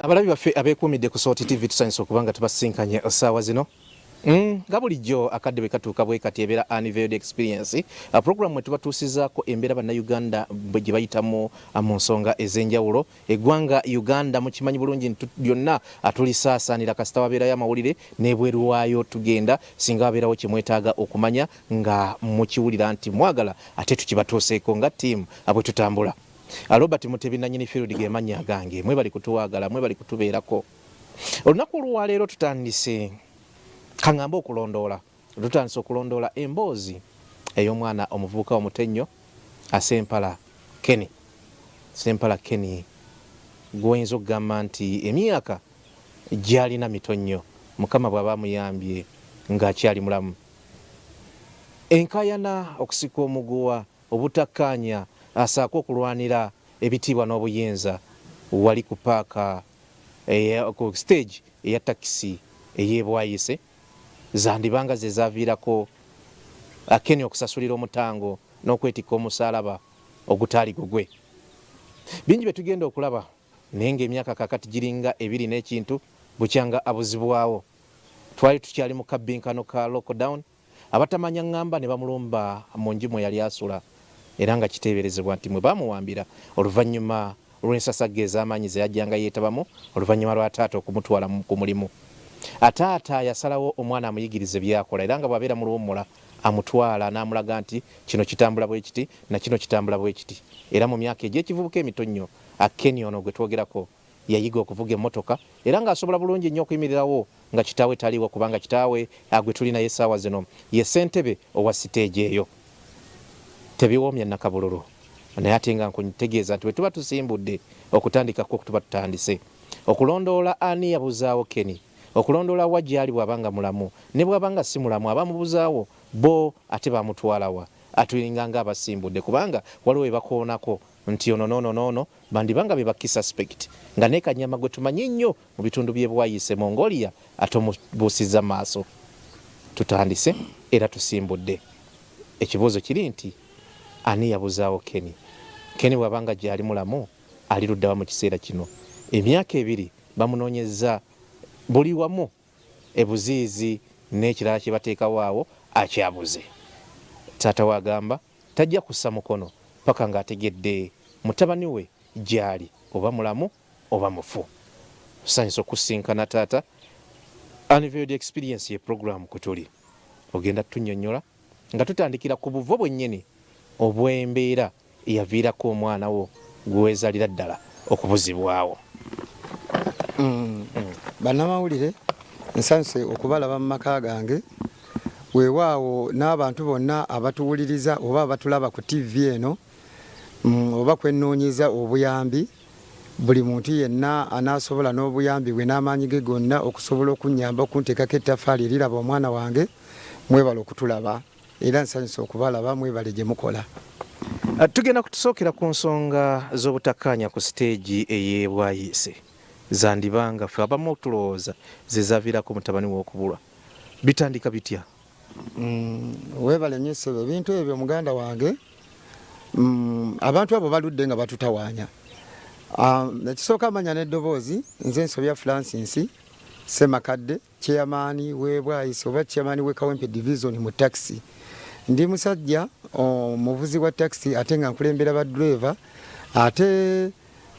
Abalabi baffe abeekuumidde ku Sort TV tusanyusa okubanga tubasinkanye essaawa zino. Nga bulijjo akadde bwe katuuka bwe kati ebeera Unveiled Experience, programu etubatuusizaako embeera bannayuganda gye bayitamu mu nsonga ez'enjawulo. Eggwanga Uganda mukimanyi bulungi nti byonna tulisaasaanira kasita wabeerayo amawulire n'ebweru waayo tugenda singa wabeerawo kye mwetaaga okumanya nga mukiwulira nti mwagala ate tukibatuuseeko nga ttiimu bwe tutambula. Robert Mutebi nannyini field ge mannya gange, mwebali kutuwaagala, mwebali kutubeerako. Olunaku olwaleero tutandise kaŋŋambe okulondoola. Tutandise okulondoola emboozi ey'omwana omuvubuka omutennyo Sempala Kenny. Sempala Kenny gwoyinza okugamba nti emyaka gy'alina mitonnyo, Mukama bw'aba amuyambye ng'akyali mulamu. Enkaayana, okusika omuguwa, obutakkaanya, asaako okulwanira ebitiibwa n'obuyinza wali ku paaka ku stage eya takisi ey'e Bwause, zandibanga ze zaaviirako Kenny okusasulira omutango n'okwetikka omusaalaba ogutaali gugwe. Bingi bye tugenda okulaba naye ng'emyaka kaakati giringa 2 n'ekintu bukyanga abuzibwawo. Twali tukyali mu kabbinkano ka lockdown, abatamanya ŋŋamba ne bamulumba mu nju mwe yali asula era nga kiteeberezebwa nti mwe baamuwambira oluvannyuma lw'ensasagge ez'amaanyi ze yajjanga yeetabamu oluvannyuma lwa taata okumutwala ku mulimu. Taata yasalawo omwana amuyigirize byakola era nga bw'abeera mu luwummula amutwala n'amulaga nti kino kitambula bwe kiti na kino kitambula bwe kiti. Era mu myaka egy'ekivubuka emitonnyo Kenny ono gwe twogerako yayiga okuvuga emmotoka era ng'asobola bulungi nnyo okuyimirirawo nga kitaawe taliiwo, kubanga kitaawe gwe tuli naye essaawa zino ye ssentebe owa siteegi eyo. Tebiwoomya Nakabululu naye ate nga nkutegeeza nti bwe tuba tusimbudde okutandikako tuba tutandise okulondoola ani yabuzaawo Kenny, okulondoola wa gy'ali bw'abanga mulamu, ne bw'abanga si mulamu abamubuzaawo bo ate bamutwalawa. Atulinga nga abasimbudde kubanga waliwo we bakoonako nti ono noono bandibanga be baki suspect nga ne Kanyama gwe tumanyi nnyo mu bitundu by'e Bwayise Mongolia ate omubuusiza maaso. Tutandise era tusimbudde. Ekibuuzo kiri nti ani yabuzaawo Kenny? Kenny bw'abanga gy'ali mulamu ali luddawa mu kiseera kino? Emyaka 2 bamunoonyeza buli wamu, ebuziizi n'ekirala kye bateekawo awo akyabuze. Taata wagamba tajja kussa mukono paka ng'ategedde mutabani we gy'ali, oba mulamu oba mufu. Tusanyusa okusinkana taata. Unveiled Experience ye programu kutuli ogenda tunnyonnyola nga tutandikira ku buvo bwennyini obw'embeera eyaviirako omwana wo gweweezalira ddala okubuzibwawo. Bannamawulire, nsanyuse okubalaba mu maka gange, weewaawo n'abantu bonna abatuwuliriza oba abatulaba ku TV eno oba kwenoonyeza obuyambi. Buli muntu yenna anaasobola n'obuyambi bwe n'amaanyi ge gonna okusobola okunnyamba okunteekako ettaffaali eriraba omwana wange, mwebale okutulaba era nsanyuse okubalaba, mwebale gye mukola. Tugenda kutusookera ku nsonga z'obutakkaanya ku siteegi ey'e Bwayise. Zandibanga ffe abamu tulowooza ze zaaviirako mutabani w'okubulwa. Bitandika bitya? Weebale nnyo ssebo, ebintu ebyo muganda wange, abantu abo baludde nga batutawaanya. Ekisooka amanya n'eddoboozi, nze Nsobya Francis Ssemakadde, chairman w'e Bwayise oba chairman w'e Kawempe division mu taxi. Ndi musajja omuvuzi wa taxi ate nga nkulembera ba driver, ate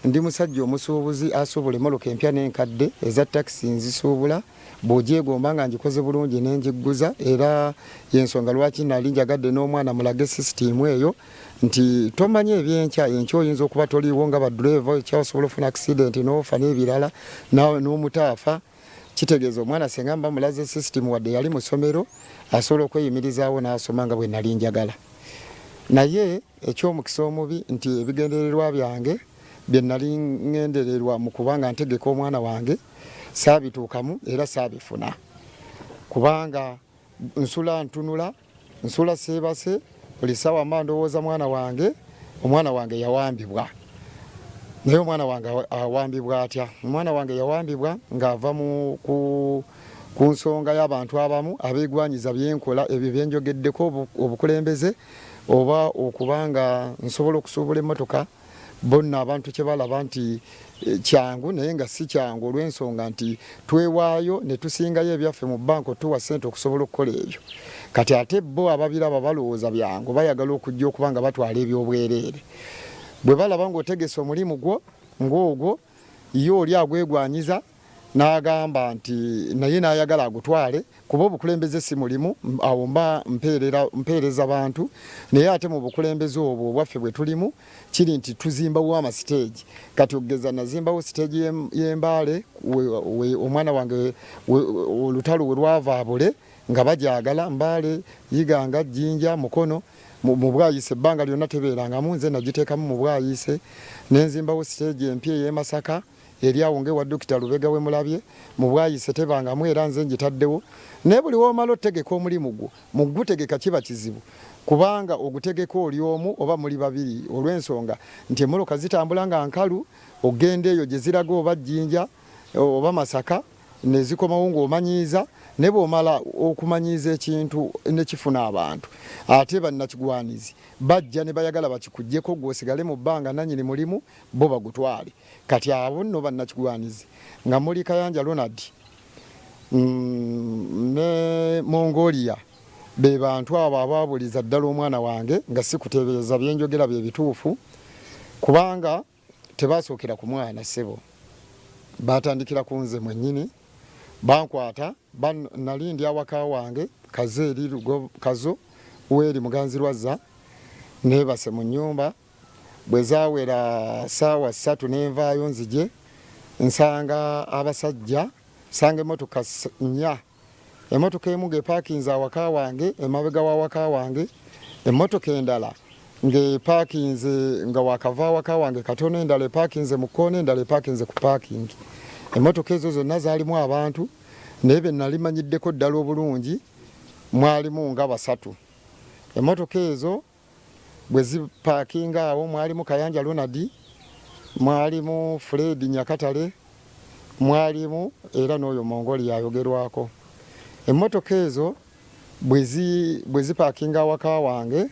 ndi musajja omusuubuzi asuubula emmoloka empya n'enkadde eza taxi nzisuubula. Bw'ogyegomba nga ngikoze bulungi n'enjigguza, era y'ensonga lwaki nali njagadde n'omwana mulage sisitiimu eyo nti tomanya ebyenkya, enkya oyinza okuba toliiwo nga badriver, ekyasobola ofuna accident n'ofa n'ebirala nawe n'omutaafa. Kitegeeza omwana senga mba mulaze sisitiimu wadde yali mu ssomero asobola okweyimirizaawo n'asoma nga bwe nali njagala. Naye eky'omukisa omubi nti ebigendererwa byange bye nali ngendererwa mu kubanga ntegeka omwana wange saabituukamu era saabifuna, kubanga nsula ntunula, nsula seebase, buli ssaawa mba ndowooza omwana wange yawambibwa. Naye omwana wange awambibwa atya? Omwana wange yawambibwa ng'ava ku nsonga y'abantu abamu abeegwanyiza byenkola ebyo byenjogeddeko obukulembeze, oba okubanga nsobola okusuubula emmotoka bonna abantu kye balaba nti kyangu naye nga si kyangu olw'ensonga nti twewaayo ne tusingayo ebyaffe mu banka tuwa ssente okusobola okukola ebyo. Kati ate bo ababiraba balowooza byangu bayagala okujja okuba nga batwala ebyobwereere. Bwe balaba ng'otegese omulimu gwo ng'ogwo ye oli agwegwanyiza n'agamba nti naye n'ayagala agutwale kuba obukulembeze si mulimu awo mba mpeereza bantu naye ate mu bukulembeze obwo obwaffe bwe tulimu kiri nti tuzimbawo amasiteegi. Kati okugeza nazimbawo siteegi y'embaale omwana wange olutalo we lwava abule nga bajagala Mbaale Yiganga Jjinja Mukono mu Bwayise ebbanga lyonna tebeerangamu nze nagiteekamu mu Bwayise nenzimbawo siteegi empya ey'e Masaka eri awo ngewa Dokita Lubega we mulabye mu Bwayise tebangamu era nze ngitaddewo naye buli woomala otegeka omulimu gwo mu gutegeka kiba kizibu kubanga ogutegeka oli omu oba muli babiri olw'ensonga nti emmoloka zitambula nga nkalu ogenda eyo gye ziraga oba Jjinja oba Masaka ne zikomawo ng'omanyiiza ne bw'omala okumanyiiza ekintu ne kifuna abantu ate bannakigwanizi bajja ne bayagala bakikuggyeko gw'osigale mu bbanga nannyini mulimu bo bagutwale. Kati abo nno bannakigwanizi nga muli Kayanja Ronald ne Mongolia be bantu abo abaabuliza ddala omwana wange nga si kuteebereza byenjogera bye bituufu kubanga tebasookera ku mwana ssebo baatandikira ku nze mwennyini bankwata nali ndi awaka wange Kazeeri Kazo weri Muganzi Lwazza neebase mu nnyumba bwe zaawera ssaawa 3 n'envaayo nzije nsanga abasajja sanga emmotoka 4 emmotoka emu ng'epaakinze awaka wange emabega w'awaka wange emmotoka endala ng'epaakinze nga wakava awaka wange katono endala epaakinze mu kkoona endala epaakinze ku paakingi. Emmotoka ezo zonna zaalimu abantu naye be nali manyiddeko ddala obulungi mwalimu nga 3. Emmotoka ezo bwe zipaakinga awo mwalimu Kayanja Ronald mwalimu Fred Nyakatale mwalimu era n'oyo Mongoli yayogerwako. Emmotoka ezo bwe zipaakinga awaka wange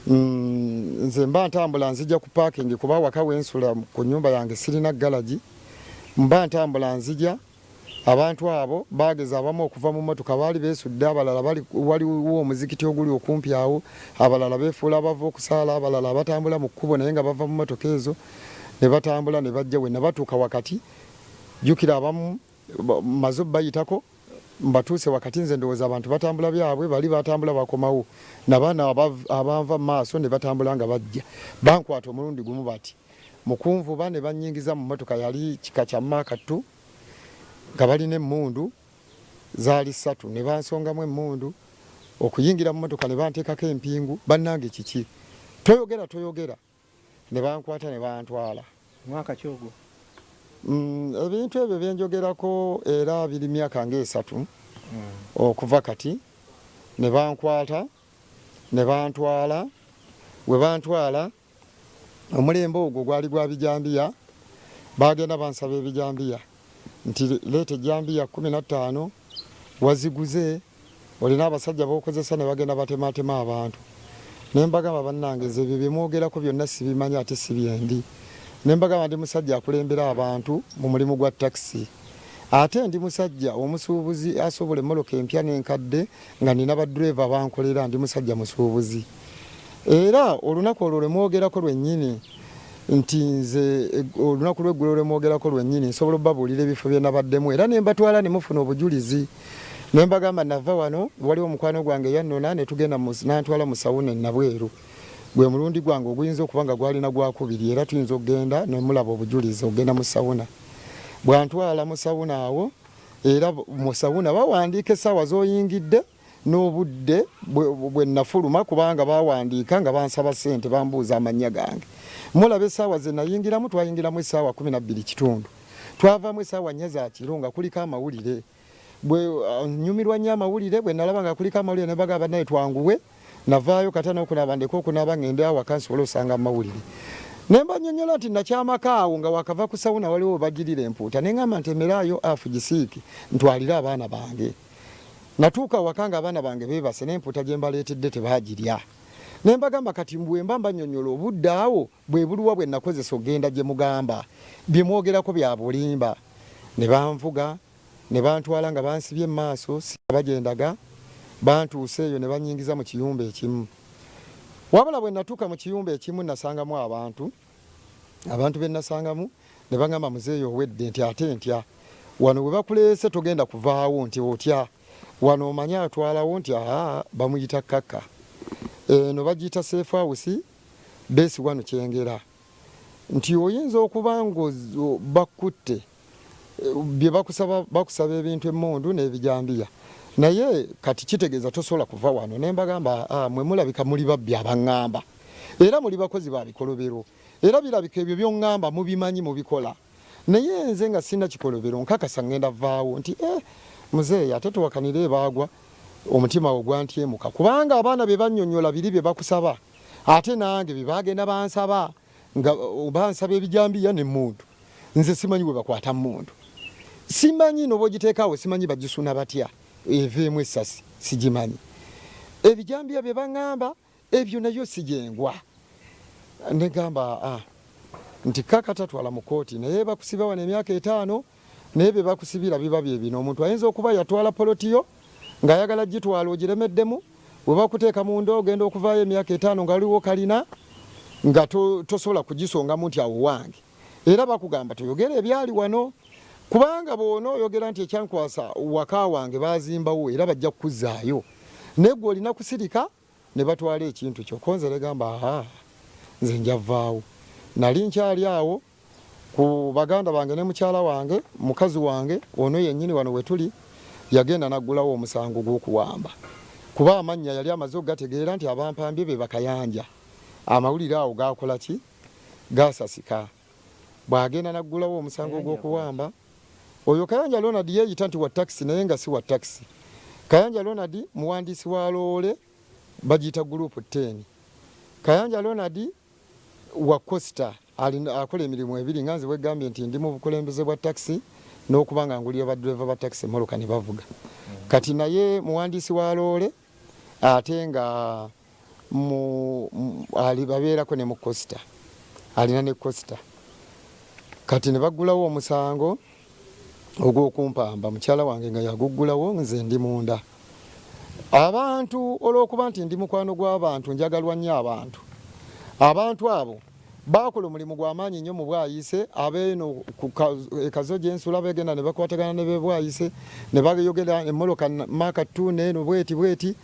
nze mba ntambula nzija ku paakingi kuba awaka wensula ku nnyumba yange sirina galagi mba ntambula nzija abantu abo bageza abamu okuva mu mmotoka baali beesudde abalala waliwo omuzikiti oguli okumpi awo abalala beefuula bava okusaala abalala batambula mu kkubo naye nga bava mu mmotoka ezo ne batambula ne bajja we ne batuuka wakati jjukira abamu mazo bayitako mbatuuse wakati nze ndowooza abantu batambula byabwe bali batambula bakomawo nabaana abaava mu maaso ne batambula nga bajja bankwata omulundi gumu bati mukunvuba ne bannyingiza mu mmotoka yali kika kya Maakatu nga balina emmundu zaali 3 ne bansongamu emmundu okuyingira mu mmotoka ne banteekako empingu bannange kiki toyogera ne bankwata ne bantwala. Mwaka ki ogwo? Ebintu ebyo byenjogerako era biri myaka nga3 okuva kati ne bankwata ne bantwala we bantwala omulembe ogwo gwali gwa bijambiya bagenda bansaba ebijambiya nti leete jambiya 15 waziguze olina abasajja b'okozesa ne bagenda batematema abantu ne mbagamba bannange nze ebyo byemwogerako byonna sibimanyi ate sibyendi ne mbagamba ndi musajja akulembera abantu mu mulimu gwa takisi ate ndi musajja omusuubuzi asobola emmoloka empya n'enkadde nga nina badureva bankolera ndi musajja musuubuzi era olunaku olwo lwemwogerako lwennyini nti nze olunaku lw'eggulo lwemwogerako lwennyini nsobola obbabuulira ebifo bye nabaddemu era ne mbatwala ne mufuna obujulizi ne mbagamba nava wano waliwo omukwano gwange yannona ne tugenda nantwala mu sawuna Nabweru gwe mulundi gwange oguyinza okuba nga gwalina gwakubiri era tuyinza okugenda ne mulaba obujulizi ogenda mu sawuna bwantwala mu sawuna awo era mu sawuna bawandiika essaawa z'oyingidde n'obudde bwe nafuluma kubanga bawandiika nga bansaba ssente bambuuza amannya gange mulaba essaawa ze nayingiramu twayingiramu essaawa 12 kitundu twavaamu essaawa 4 za kiro nga kuliko amawulire bwe nyumirwa nnyo amawulire bwe nalaba nga kuliko amawulire ne bagamba naye twanguwe navaayo kata n'okunaba ndeka okunaba ngende awo akansobola osanga amawulire ne mbanyonnyola nti nakyamaka awo nga wakava ku sawuna waliwo bagirira empuuta ne ngamba ntemeraayo afu gisiiki ntwalire abaana bange natuuka waka nga abaana bange beebase n'empuuta gye mbaleetedde tebagirya ne mbagamba kati mbwe mbamba nyonyola obudde awo bwe buluwa bwe nakozesa ogenda gye mugamba bimwogerako bya bulimba ne banvuga ne bantwala nga bansibye maaso bagendaga bantuuse eyo ne banyingiza mu kiyumba ekimu wabula bwe natuuka mu kiyumba ekimu nasangamu abantu be nasangamu ne bagamba muzeeyo owedde nti ate ntya wano we bakuleese togenda kuvaawo nti otya wano omanye atwalawo nti bamuyita Kaka no bagiyita safe house besi wano Kyengera nti oyinza okuba bakutte bye bakusaba ebintu emmundu n'ebijambiya naye kati kitegeeza tosobola kuva wano ne mbagamba mwe mulabika muli babbi abaŋŋamba era muli bakozi ba bikolobero era birabika ebyo by'oŋŋamba mubimanyi mubikola naye nze nga sina kikolobero nkakasa ngenda vaawo nti muzeeyi ate tuwakanire baagwa omutima ogwantyemuka kubanga abaana be bannyonnyola biri bye bakusaba ate nange bye bagenda bansaba nga bansaba ebijambiya n'emmundu nze simanyi bwe bakwata mmundu simanyi noba ogiteekaawo simanyi bagisuna batya eveemu essasi sigimanyi ebijambiya bye baŋŋamba ebyo nayo sigengwa negamba nti Kaka tatwala mu kooti naye bakusiba wano emyaka 5 naye bye bakusibira biba bye bino omuntu ayinza okuba yatwala polotiyo ng'ayagala gitwala ogiremeddemu bwe bakuteeka mu ndo ogenda okuvaayo emyaka 5 nga waliwo kalina nga tosobola kugisongamu nti awo wange era bakugamba toyogera ebyali wano kubanga boona oyogera nti ekyankwasa waka wange bazimbawo era bajja kukuzaayo naye gwe olina kusirika ne batwala ekintu kyo konze negamba nze njavaawo nali nkyali awo ku baganda bange ne mukyala wange mukazi wange ono yennyini wano wetuli yagenda naggulawo omusango gw'okuwamba kuba amannya yali amaze okugategeera nti abampambye be bakayanja amawulire awo gakola ki gasasika bwagenda naggulawo omusango gw'okuwamba oyo Kayanja Ronald yeeyita nti wa taxi naye nga si wa taxi Kayanja Ronald muwandiisi wa loole bagiyita group 10 Kayanja Ronald wa Costa akola emirimu ebiri nga nze bwegambye nti ndi mu bukulembeze bwa taxi n'okuba nga ngulira badriver ba taxi moloka ne bavuga kati naye muwandiisi wa loole ate nga ali babeerako ne mu Costa alina ne Costa kati ne baggulawo omusango ogw'okumpamba mukyala wange nga yaguggulawo nze ndi munda abantu olw'okuba nti ndi mukwano gw'abantu njagalwa nnyo abantu abo bakola omulimu gw'amaanyi nnyo mu Bwayise abeeno ekazo gy'ensula begenda ne bakwatagana ne Bwayise ne bayogera emmoloka maaka ttune eno bweti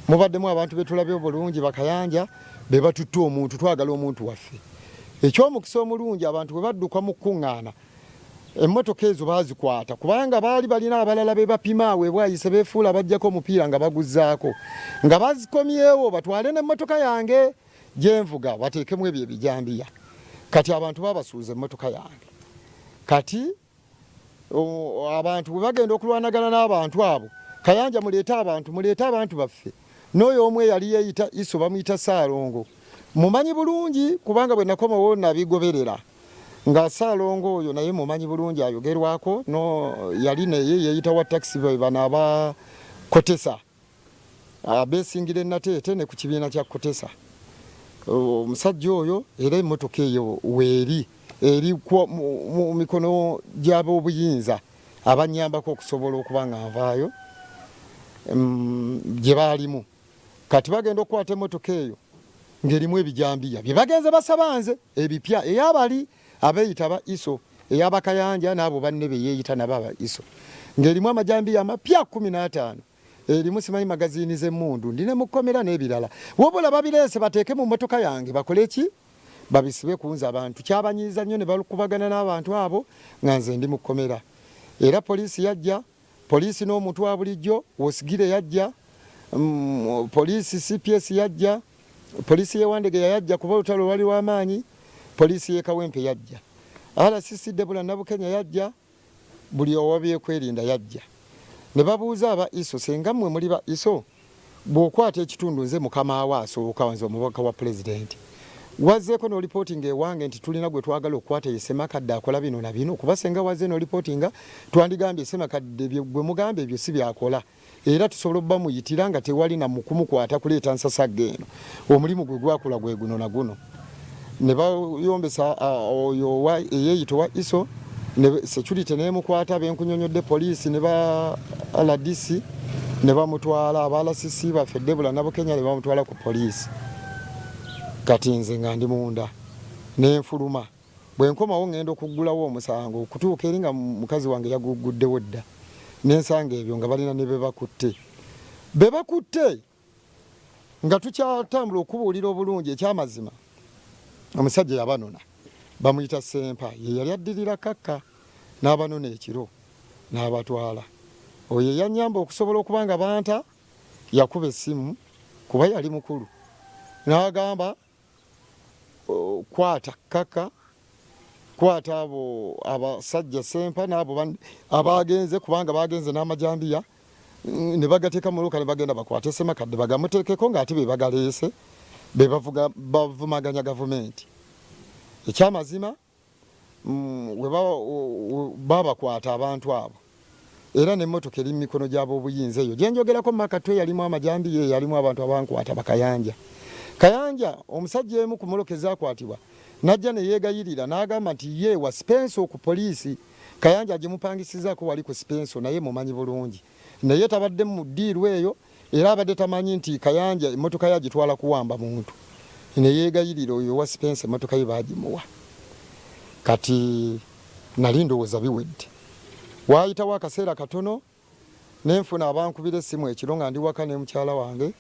mubaddemu abantu betulabye obulungi bakayanja be batutte omuntu twagala omuntu waffe ekyomukisa omulungi abantu bwe badduka mu kkuŋŋaana emmotoka ezo bazikwata kubanga baali balina abalala be bapima we Bwayise beefuula bajjako omupiira nga baguzzaako nga bazikomyewo batwale n'emmotoka yange gyenvuga bateekemu ebyo ebijambiya kati abantu babasuuza emmotoka yange kati abantu bwe bagenda okulwanagana n'abantu abo Kayanja muleete abantu baffe n'oyo omu eyali yeeyita Iso bamuyita Saalongo mumanyi bulungi kubanga bwe nakomawo nabigoberera nga Saalongo oyo naye mumanyi bulungi ayogerwako no yali naye yeeyita wa taxi bana aba Kotesa abeesingire Nateete ne ku kibiina kya Kotesa omusajja oyo era emmotoka eyo weeri eri mu mikono gy'ab'obuyinza abanyambako okusobola okuba nga nvaayo gye baalimu kati bagenda okukwata emmotoka eyo ng'erimu ebijambiya bye bagenze basaba nze ebipya ey'abali abeeyita ba Iso ey'abakayanja n'abo banne be yeeyita nabo aba Iso ng'erimu amajambiya amapya 15 erimu simanyi magazini z'emmundu ndine mukomera n'ebirala wabula babireese bateeke mu mmotoka yange bakole ki babisibe kunza abantu kyabanyiiza nnyo ne balukubagana n'abantu abo nga nze ndi mukomera era poliisi yajja poliisi n'omuntu wa bulijjo Wosigire yajja poliisi CPS yajja poliisi y'Ewandege yajja kuba olutalo lwali lw'amaanyi poliisi y'e Kawempe yajja RCC Debula Nabukenya yajja buli owabyekwerinda yajja ne babuuza aba Iso senga mmwe muli ba Iso bw'okwata ekitundu nze mukama awo asooka nze omubaka wa pulezidenti wazzeeko no reporting ewange nti tulina gwe twagala okukwata ye Ssemakadde akola bino na bino kuba senga wazze no reporting twandigambye Ssemakadde gwe mugambe ebyo si byakola era tusobola obba muyitira nga tewali na mukumukwata kuleeta nsasagge eno omulimu gwe gwakula gwe guno na guno ne bayombesa oyo eyeyito wa iso ne security nemukwata benkunyonyodde poliisi ne ba RDC ne bamutwala abalasisi baffe Debula nabo Kenya ne bamutwala ku poliisi kati nze nga ndi munda nenfuluma bwe nkomawo ngenda okuggulawo omusango okutuuka eri nga mukazi wange yaguguddewo dda nensanga ebyo nga balina ne bebakutte nga tukyatambula okubuulira obulungi ekyamazima omusajja yabanona bamuyita Sempa ye yali addirira Kakka n'abanona ekiro n'abatwala oyo yanyamba okusobola okubanga banta yakuba essimu kuba yali mukulu n'agamba kwata Kakka kwata abo abasajja Sempa n'abo abagenze kubanga bagenze n'amajambiya ne bagateeka mu luka ne bagenda bakwate Ssemakadde bagamuteekeko ng'ate be bagaleese be bavumaganya gavumenti ekyamazima we babakwata abantu abo era n'emmotoka eri mu mikono gy'abo obuyinza eyo gye njogerako Makatwe yalimu amajambiya yalimu abantu abankwata bakayanja Kayanja omusajja emu ku mulokezi akwatibwa najja ne yeegayirira n'agamba nti ye wa Spencer ku poliisi Kayanja agimupangisizaako wali ku Spencer naye mumanyi bulungi naye tabadde mu ddiiru eyo era abadde tamanyi nti Kayanja emmotoka ye agitwala kuwamba muntu ne yeegayirira oyo wa Spencer emmotoka ye baagimuwa kati nali ndowooza biwedde waayitawo akaseera katono nenfuna abankubira essimu ekiro nga ndi waka ne mukyala wange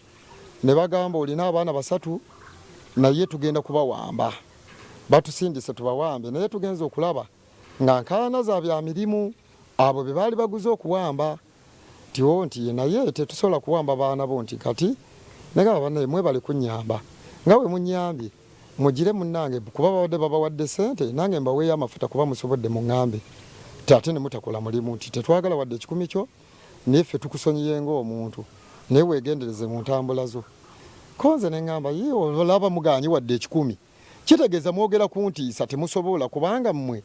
ne bagamba olina abaana 3 naye tugenda kubawamba batusindise tubawambe naye tugenze okulaba nga nkaana za bya mirimu abo be baali baguze okuwamba nti naye tetusobola kuwamba baana bo nti kati nagamba banne mwebale kunnyamba nga we munnyambye mugire munnange kuba babadde babawadde ssente nange mbaweeyo amafuta kuba musobodde muŋŋambe ate ne mutakola mulimu nti tetwagala wadde 10 kyo neffe tukusonyiye ng'omuntu naye weegendereze mu ntambula zo konze ne ŋŋamba ye olaba muganyi wadde 10 kitegeeza mwogera kuntiisa temusobola kubanga mmwe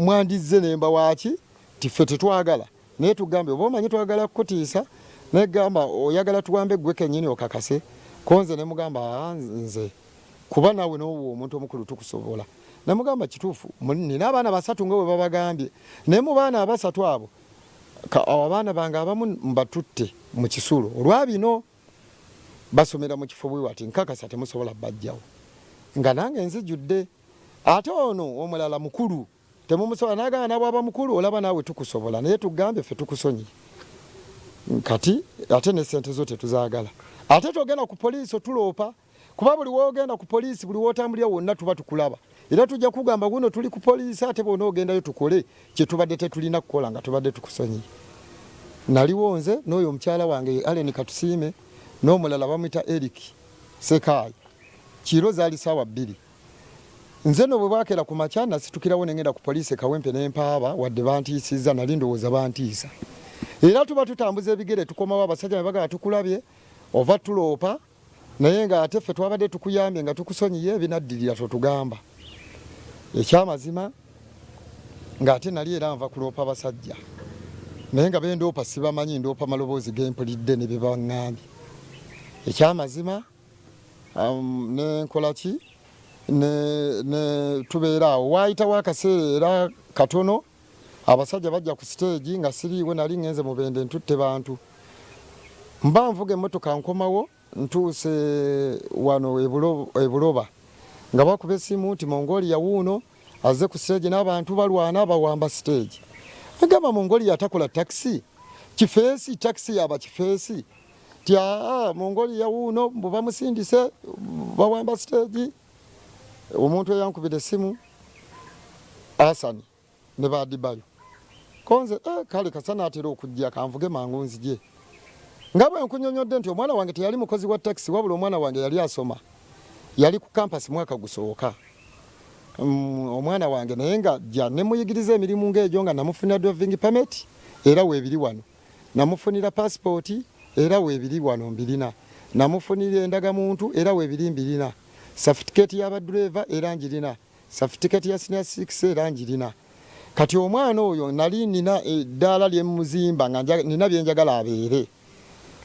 mwandizze nemba waaki tiffe tetwagala naye tugambe oba omanyi twagala kukutiisa naye gamba oyagala tugambe gwe kennyini okakase konze ne mugamba nze kuba nawe n'owo omuntu omukulu tukusobola ne mugamba kituufu nina abaana 3 nga bwe babagambye naye mu baana 3 abo abaana bange abamu mbatutte mu kisulo olwabino basomera mu kifo bwewati nkakasa temusobola bajjawo nga nange nzijjudde ate ono omulala mukulu temumusobola n'agamba nabwaba mukulu olaba naawe tukusobola naye tugambe ffe tukusonyi kati ate ne ssente zo tetuzaagala ate togenda ku poliisi otuloopa kuba buli woogenda ku poliisi buli wootambulira wonna tuba tukulaba era tujja kugamba guno tuli ku poliisi ate bona ogendayo tukole kye tubadde tetulina kukola nga tubadde tukusonyi naliwoo nze n'oyo omukyala wange Allen Katusiime n'omulala bamuyita Eric Sekayi kiro zaali ssaawa 2 nze no bwe bwakera ku makya nasitukirawo nengenda ku poliisi Kawempe n'empaaba wadde bantiisizza nali ndowooza bantiisa era tuba tutambuza ebigere tukomawo abasajja ne bagala tukulabye ova tuloopa naye nga ate ffe twabadde tukuyambye nga tukusonyiye ebinaddirira totugamba ekyamazima ng'ate nali era nva kuloopa basajja naye nga bendoopa sibamanyi ndoopa maloboozi gempulidde ne bebaŋŋambye ekyamazima nenkola ki ne tubeera awo waayitawo akaseera katono abasajja bajja ku siteegi nga siriiwe nali ngenze mu bende ntutte bantu mba nvuga emmotoka nkomawo ntuuse wano ebuloba nga bakuba essimu nti Mongolia wuuno azze ku siteegi n'abantu balwana bawamba siteegi agamba Mongolia atakola takisi kifeesi takisi yaba kifeesi ti Mongolia wuuno mbu bamusindise bawamba siteegi omuntu eyankubira essimu Asani ne Badibayo konze kale kasana atera okujja kanvuge mangu nzije nga bwe nkunyonyodde nti omwana wange teyali mukozi wa taxi wabula omwana wange yali asoma yali ku campus mwaka gusooka omwana wange naye nga jja ne muyigiriza emirimu ng'egyo nga namufunira driving permit era weebiri wano namufunira passport era weebiri wano mbirina namufunira endagamuntu era weebiri mbirina certificate ya badriver era njirina, certificate ya senior 6 era njirina. Kati omwana oyo nali nina eddala lye muzimba nga nina byenjagala abeere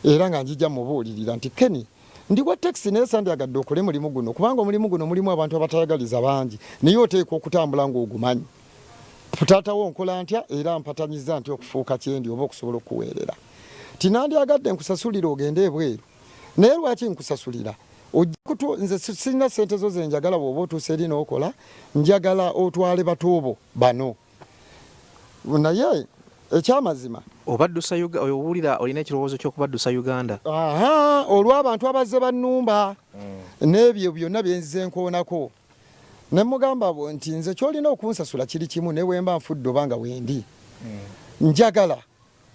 era nga njija mubuulirira nti Kenny ndi wa taxi naye sandyagadde okole mulimu guno kubanga omulimu guno mulimu abantu abatayagaliza bangi naye oteekwa okutambula ng'ogumanyi. Taatawo nkola ntya era mpatanyiza nti okufuuka kyendi oba okusobola okuweerera. Tinandyagadde nkusasulira ogende ebweru naye lwaki nkusasulira nze sirina ssente zo ze njagala bw'oba otuuse eri n'okola njagala otwale batoobo bano. Naye ekyamazima owulira olina ekirowoozo ky'okubaddusa Uganda. Olw'abantu abazze bannumba n'ebyo byonna byenzize nkoonako ne mugamba nti nze kyolina okunsasula kiri kimu ne wemba nfudde obanga wendi njagala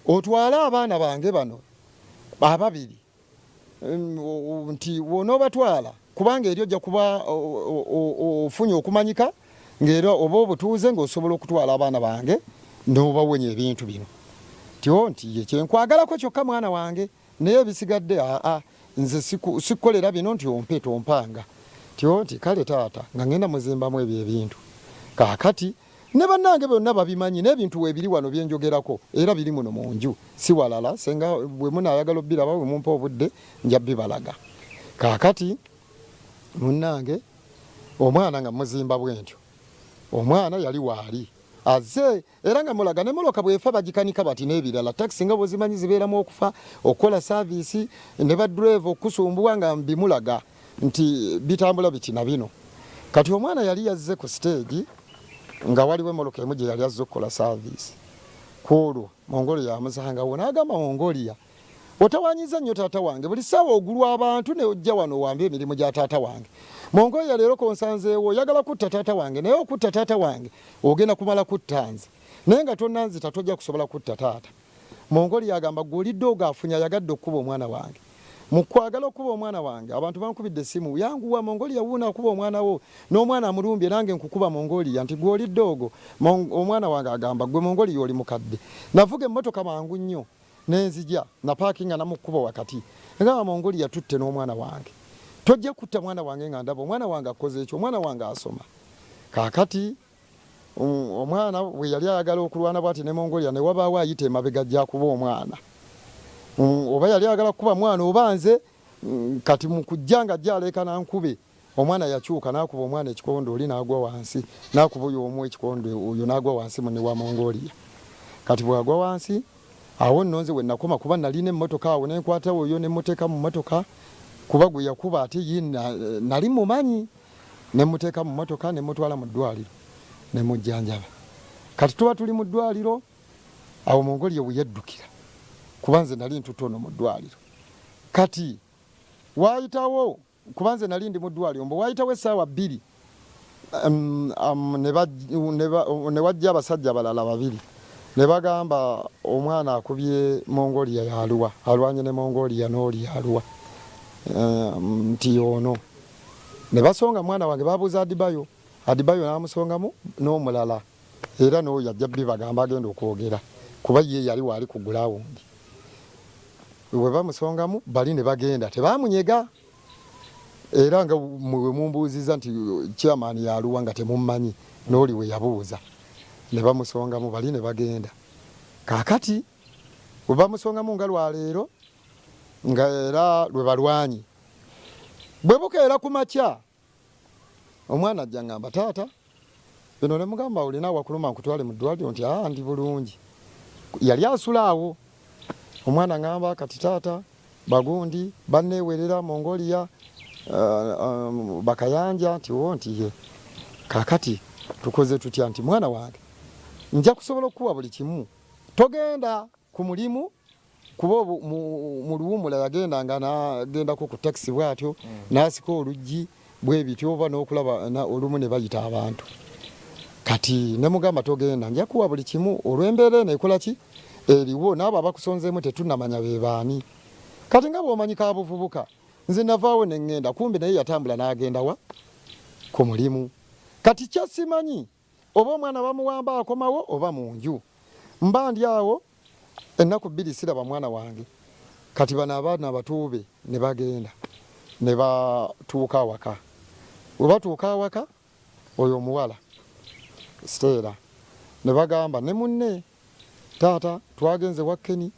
otwale abaana bange bano ababiri nti wonoobatwala kubanga eri ojja kuba ofunye okumanyika ng'era oba obutuuze ng'osobola okutwala abaana bange n'obawonya ebintu bino. Nti ye kyenkwagalako kyokka mwana wange naye ebisigadde nze sikukolera bino nti ompe tompanga. Nti kale taata nga ngenda muzimbamu ebyo ebintu. Kaakati ne bannange bonna babimanyi n'ebintu weebiri wano byenjogerako era biri muno mu nju si walala senga bwe munaayagala obbiraba bwe mumpa obudde nja bibalaga. Kaakati munnange omwana nga muzimba bwentyo omwana yali waali azze era nga mulaga ne moloka bwefa bagikanika bati n'ebirala taxi nga bwozimanyi zibeeramu okufa okukola saavisi ne badrive okusumbuwa nga mbimulaga nti bitambula biti na bino. Kati omwana yali yazze ku stage nga waliwo emoloka emu gye yali azze okukola saavisi kwolwo Mongolia yamusangawo n'agamba Mongolia otawanyiza nnyo taata wange buli ssaawa ogulwa abantu ne ojja wano owambe emirimu gya taata wange. Mongolia leero konsanzeewo oyagala kutta taata wange naye okutta taata wange ogenda kumala kutta nze naye nga tonnanzita tojja kusobola kutta taata. Mongolia agamba gwe olidde ogaafunya yagadde okuba omwana wange. Mu kwagala okuba omwana wange abantu bankubidde essimu yanguwa Mongolia wuuna akuba omwana wo n'omwana amulumbye nange nkukuba Mongolia nti gwe olidde ogwo. Omwana wange agamba gwe Mongolia oli mukadde. Navuga emmotoka mangu nnyo nenzija na parkinga namukuba wakati nga Mongolia tutte n'omwana wange. Tojja kutta mwana wange nga ndaba omwana wange akoze ekyo omwana wange asoma. Kaakati omwana bwe yali ayagala okulwana bwati ne Mongolia ne wabaawo ayita emabega ajja kuba omwana. Oba yali ayagala kuba mwana oba nze kati mu kujja nga ajja aleeka nankube omwana yakyuka n'akuba omwana ekikondo oli n'agwa wansi n'akuba oyo omu ekikondo oyo n'agwa wansi munne wa Mongolia. Kati bw'agwa wansi awo nno nze we nakoma kuba nalina emmotoka awo ne nkwata oyo ne mmuteeka mu mmotoka kuba gwe yakuba ate ye nali mumanyi ne mmuteeka mu mmotoka ne mutwala mu ddwaliro ne mujjanjaba. Kati tuba tuli mu ddwaliro awo Mongolia we yaddukira kuba nze nali ntutono mu ddwaliro. Kati waayitawo kuba nze nali ndi mu ddwaliro mbu waayitawo essaawa 2 ne wajja abasajja abalala babiri ne bagamba omwana akubye Mongolia yaluwa alwanye ne Mongolia n'oli yaluwa nti ono ne basonga mwana wange babuuza Adibayo n'amusongamu n'omulala era n'oyo ajja bagamba agenda okwogera kuba ye yali waali ku gulawundi. We bamusongamu bali ne bagenda tebamunyega era nga mwe mumbuuziza nti chairman yaluwa nga temummanyi n'oli we yabuuza ne bamusongamu bali ne bagenda. Kaakati we bamusongamu nga lwaleero nga era lwe balwanyi bwe bukeera ku makya omwana ajja ngamba taata bino ne mugamba olina wakuluma nkutwale mu ddwaliro nti ndi bulungi. Yali asulaawo omwana ngamba kati taata bagundi banneewerera Mongolia bakayanja nti nti ye kaakati tukoze tutya nti mwana wange nja kusobola okuwa buli kimu togenda ku mulimu kuba mu luwumula yagendanga nagendako ku taxi bwatyo n'asika oluggi bwe bityo oba n'okulaba olumu ne bayita abantu. Kati ne mugamba togenda nja kuwa buli kimu olw'embeera nekola ki eriwo n'abo abakusonzeemu tetunnamanya be baani. Kati nga bw'omanyi ka buvubuka nze navaawo ne ŋŋenda kumbe naye yatambula n'agenda wa ku mulimu. Kati kyasimanyi oba omwana bamuwamba akomawo oba mu nju mba ndi awo ennaku 2 siraba mwana wange. Kati bano abaana abatuube ne bagenda ne batuuka awaka Oba tuuka awaka oyo omuwala Stella ne bagamba ne munne taata twagenze wa Kenny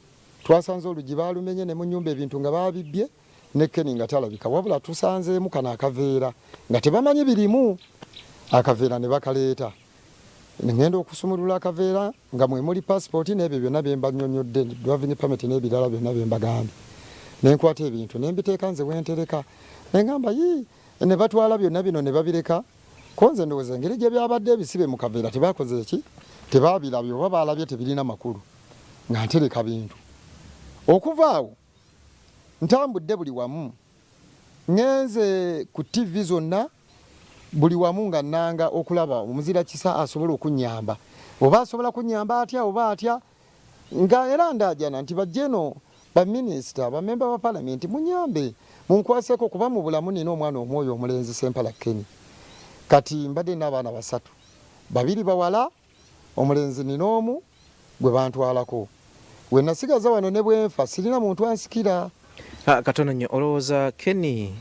twasanze olugi baalumenye ne mu nnyumba ebintu nga baabibye ne Kenny nga talabika wabula tusanzeemu kana akaveera nga tebamanyi birimu akaveera ne bakaleeta ngenda okusumulula akaveera nga mwe muli passport n'ebyo byonna bye mbannyonnyodde driving permit n'ebirala byonna bye mbagambye ne nkwata ebintu ne mbiteeka nze wentereka ne ngamba ne batwala byonna bino ne babireka konze ndowooza engeri gye byabadde ebisibe mu kaveera tebakoze eki tebaabirabye oba baalabye tebirina makulu nga ntereka bintu okuva awo ntambudde buli wamu ngenze ku TV zonna buli wamu nga nanga okulaba omuzira kisa asobola okunyamba oba asobola kunyamba atya oba atya nga era ndajana nti bajeno ba minister ba member wa parliament munyambe munkwaseko kuba mu bulamu nina omwana omwoyo omulenzi Sempala Kenny kati mbadde n'abaana basatu babiri bawala omulenzi ninomu gwe bantwalako we nasigaza wano ne bwenfa sirina muntu ansikira. Katono nnyo olowooza Kenny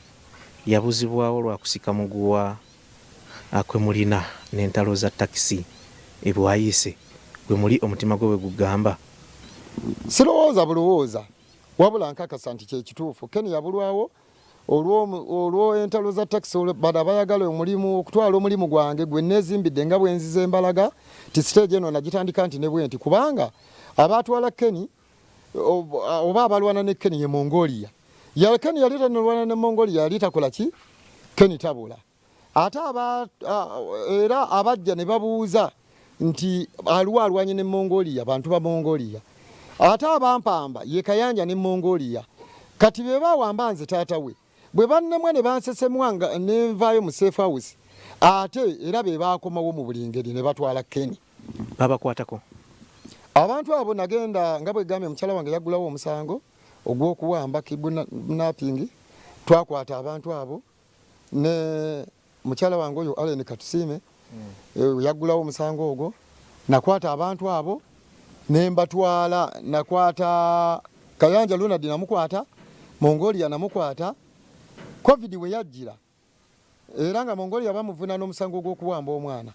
yabuzibwawo lwa kusika muguwa akwe mulina n'entalo za takisi ebwayise gwe muli omutima gwe gugamba? Sirowooza bulowooza wabula nkakasa nti kyekituufu Kenny yabulwawo olwo entalo za takisi bada bayagala omulimu okutwala omulimu gwange gwe nezimbidde nga bwenziza embalaga ti stage eno nagitandika nti ne bwenti kubanga abatwala Kenny oba abalwana ne Kenny ye Mongolia ya Kenny yalita nolwana ne Mongolia yalita kola ki Kenny tabula ate era abajja ne babuuza nti alwanye ne Mongolia bantu ba Mongolia ate abampamba ye Kayanja ne Mongolia kati be bawamba nze taata we bwe bannemwe ne bansesemwanga ne nvaayo mu safe house ate era be bakomawo mu bulingeri ne batwala Kenny babakwatako abantu abo nagenda nga bwe gambe mukyala wange yagulawo omusango ogw'okuwamba kidnapping twakwata abantu abo ne mukyala wange oyo Allen Katusime yagulawo omusango ogwo nakwata abantu abo ne mbatwala nakwata Kayanja Lunadi namukwata Mongolia namukwata COVID we yajjira era nga Mongolia bamuvuna n'omusango gw'okuwamba omwana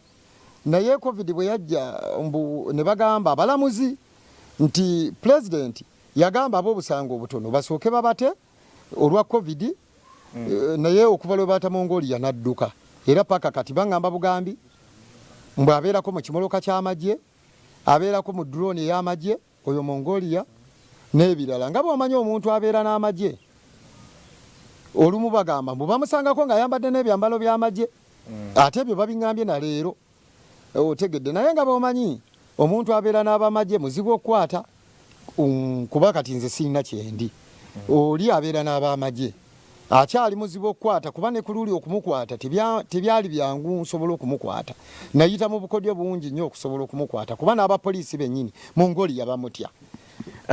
naye COVID bwe yajja ne bagamba abalamuzi nti president yagamba ab'obusango obutono basooke babate olwa COVID naye okuva lwe baata Mongolia nadduka era paka kati bangamba bugambi mbwe abeerako mu kimoloka ky'amagye abeerako mu drone ey'amagye oyo Mongolia n'ebirala nga bw'omanyi omuntu abeera n'amagye olumu bagamba mbu bamusangako ng'ayambadde n'ebyambalo by'amagye ate ebyo babingambye na leero otegedde naye nga bw'omanyi omuntu abeera n'abamagye muzibu okukwata kuba kati nze sirina kyendi oli abeera n'abamagye akyali muzibu okukwata kuba ne kululi okumukwata tebyali byangu nsobola okumukwata nayita mu bukodyo bungi nnyo okusobola okumukwata kuba n'abapoliisi bennyini Mongolia bamutya.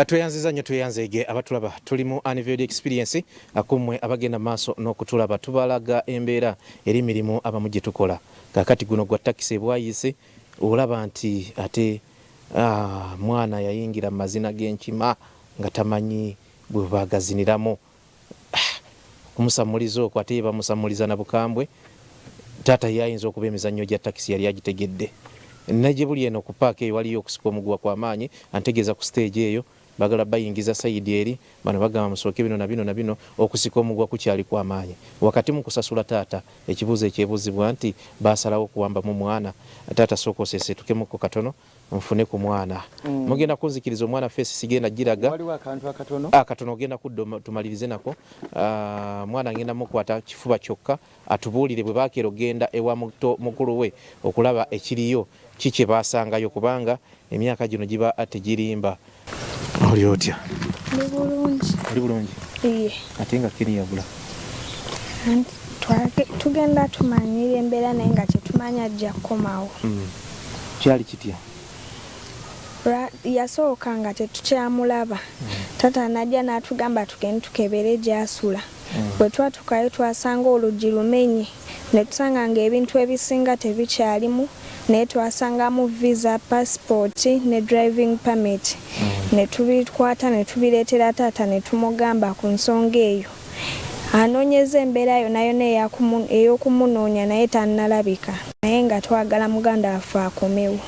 Tweyanziza nnyo tweyanzege abatulaba tuli mu Unveiled Experience akumwe abagenda maaso n'okutulaba tubalaga embeera eri mirimu abamu gye tukola kakati guno gwa takisi ebwayise olaba nti ate mwana yayingira mu mazina g'enkima nga tamanyi bwe bagaziniramu kumusamuliza okwo ate bamusamuliza na bukambwe taata yayinza okuba emizannyo gya takisi yali agitegedde naje buli eno ku paaka eyo waliyo okusika omuguwa kw'amaanyi antegeeza ku stage eyo bagala bayingiza sayidi eri bano bagamba musooke bino na bino na bino okusika omuguwa kukyali kw'amaanyi wakati mu kusasula taata ekibuuzo ekyebuuzibwa nti baasalawo okuwamba mu mwana taata sooka oseesetukemukko katono nfune ku mwana mugenda kunzikiriza omwana feesi sigenda giraga akatono ogenda kudda tumalirize nako mwana ngenda mukwata kifuba kyokka atubuulire bwe bakeera ogenda ewa mukulu we okulaba ekiriyo kikye baasangayo kubanga emyaka gino giba tegirimba. Oli otya? Oli bulungi? Ate nga Kenny yabula? Tugenda tumanyira embeera naye nga kyetumanya ajja kukomawo. Kyali kitya? Yasooka nga tetukyamulaba taata najja n'atugamba tugende tukebere gy'asula bwe twatukayo twasanga oluggi lumenye ne tusanga ng'ebintu ebisinga tebikyalimu naye twasangamu visa passport ne driving permit ne tubikwata ne tubireetera taata ne tumugamba ku nsonga eyo anoonyeza embeera yonna yonna ey'okumunoonya naye tannalabika naye nga twagala muganda waffe akomewo.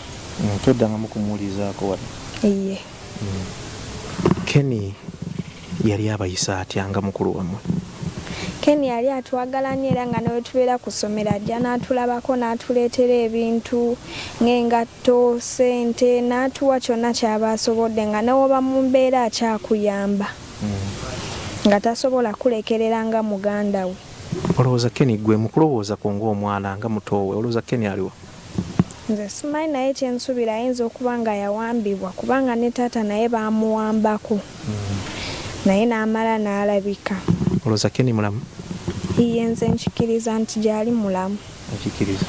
Toddangamu kumuwulizaako wano. Iye. Kenny yali abayisa atya nga mukulu wammwe? Kenny yali atwagala nnyo era nga ne tubeera ku ssomero ajja n'atulabako n'atuleetera ebintu ng'engatto, ssente, n'atuwa kyonna ky'aba asobodde nga ne woba mu mbeera akyakuyamba nga tasobola kulekerera nga muganda we. Olowooza Kenny gwe mukulowooza ko ng'omwana nga mutowe, olowooza Kenny aliwa? Nze simanyi naye kyensuubira ayinza okuba nga yawambibwa kubanga ne taata naye baamuwambako naye n'amala n'alabika. Olowooza Kenny mulamu? Iye nze nkikiriza nti gyali mulamu. Akikiriza?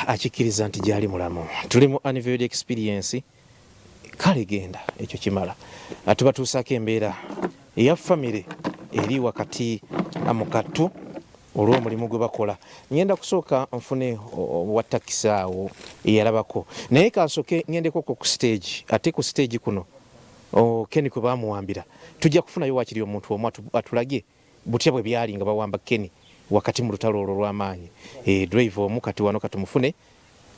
Akikiriza nti gyali mulamu. Tuli mu Unveiled Experience. Kale genda ekyo kimala. Tubatuusaako embeera eya famire eri wakati mu kattu olw'omulimu gwe bakola. Ngenda kusooka nfune wa takisi awo eyalabako naye kansooke ngendeko ku stage. Ate ku stage kuno Kenny kwe baamuwambira tujja kufunayo wakiri omuntu omu atulage butya bwe byali nga bawamba Kenny wakati mu lutalo olwo lw'amaanyi. Drive omu kati wano katumufune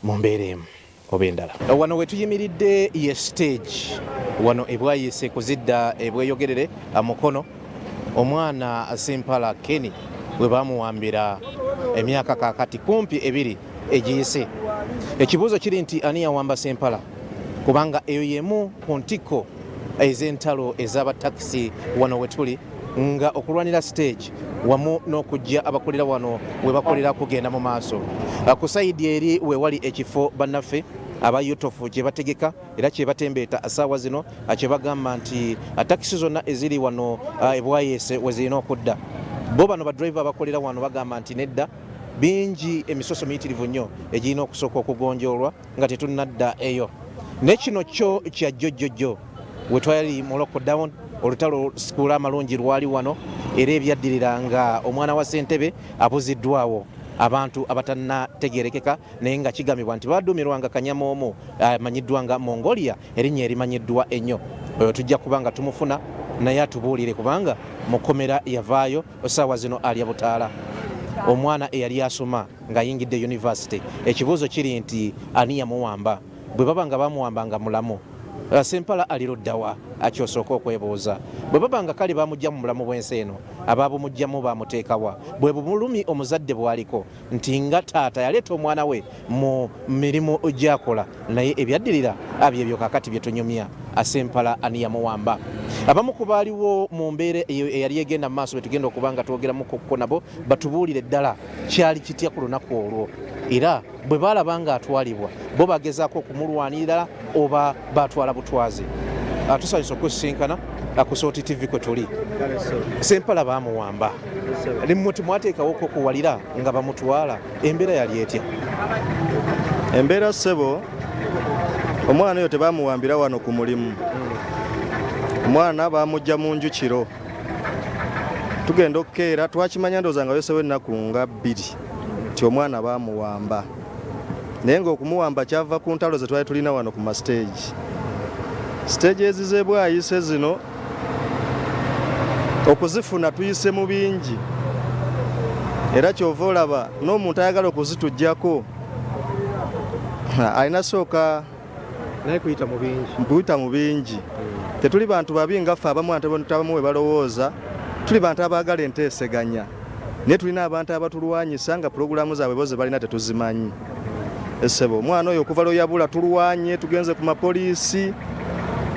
mu mbeera emu oba endala. Wano we tuyimiridde ye stage wano ebwayise kuzidda ebweyogerere mukono omwana Sempala Kenny bwe baamuwambira emyaka kakati kumpi ebiri egiyise. Ekibuuzo kiri nti ani yawamba Sempala kubanga eyo yemu ku ntikko ez'entalo ez'abatakisi wano we tuli nga okulwanira stage wamu n'okujja abakolera wano we bakolera kugenda mu maaso. Ku sayidi eri we wali ekifo bannaffe aba yutofu kye bategeka era kye batembeeta asaawa zino kye bagamba nti takisi zonna eziri wano ebwayese we zirina okudda. Bo bano badriver abakolera wano bagamba nti nedda bingi emisoso miyitirivu nnyo egirina okusooka okugonjoolwa nga tetunnadda eyo. Ne kino kyo kya jjojjojjo we twali mu lockdown olutalo sikuula amalungi lwali wano era ebyaddirira nga omwana wa ssentebe abuziddwawo abantu abatannategeerekeka naye nga kigambibwa nti baduumirwanga kanyamoomo amanyiddwa nga Mongolia erinnya erimanyiddwa ennyo. Oyo tujja kuba nga tumufuna naye atubuulire kubanga mukomera yavaayo essaawa zino alya butaala. Omwana eyali asoma ng'ayingidde university. Ekibuuzo kiri nti ani yamuwamba? Bwe baba nga bamuwamba nga mulamu Sempala aliruddawa akyosooka okwebuuza. Bwe baba nga kale bamujja mu bulamu bw'ensi eno abaabumujjamu baamuteekawa bwe bumulumi omuzadde bwaliko nti nga taata yaleeta omwana we mu mirimu gy'akola naye ebyaddirira byebyo kakati bye tunyumya. Sempala ani yamuwamba? Abamu ku baaliwo mu mbeera eyali egenda mu maaso bwe tugenda okuba nga twogeramuko nabo batubuulire ddala kyali kitya ku lunaku olwo era bwe baalaba nga atwalibwa bo bagezaako okumulwanirira oba baatwala butwazi. Tusanyusa okusisinkana ku Sooti TV kwe tuli. Sempala baamuwamba mmwe temwateekawo okuwalira nga bamutwala, embeera yali etya? Embeera ssebo, omwana oyo tebaamuwambira wano ku mulimu. Omwana baamujja mu nju kiro tugenda okukeera twakimanya ndowooza nga weesewo ennaku nga 2 nti omwana baamuwamba naye ng'okumuwamba kyava ku ntalo ze twali tulina wano ku mastage. Stage ezizebwayise zino okuzifuna tuyise mu bingi era kyova olaba n'omuntu ayagala okuzitujjako alina sooka naye kuyita mu bingi. Tetuli bantu babi ngaffe abamu we balowooza, tuli bantu abaagala enteeseganya naye tulina abantu abatulwanyisa nga pulogulaamu zaabwe bo ze balina tetuzimanyi. Essebo omwana oyo okuva lweyabula tulwanye, tugenze ku mapoliisi,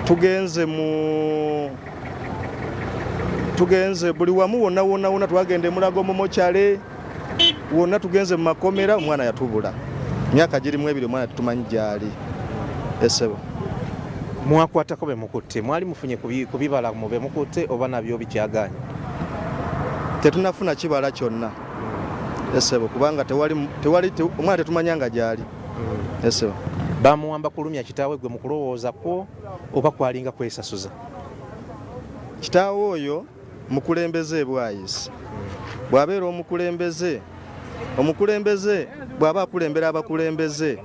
tugenze buli wamu wonna twagende Mulago Momokyale wonna tugenze mu makomera, omwana yatubula. Myaka girimu 2 omwana tetumanyi gyali. Essebo mwakwatako be mukutte, mwali mufunye ku bibala mu be mukutte oba nabyo bikyaganye? Tetunafuna kibala kyonna. Essebo kubanga tewali omwana tetumanyanga gyali. Essebo bamuwamba kulumya kitaawe gwe mukulowoozako oba kwalinga kwesasuza? Kitaawe oyo mukulembeze bwayise. Bw'abeera omukulembeze bw'aba akulembera abakulembeze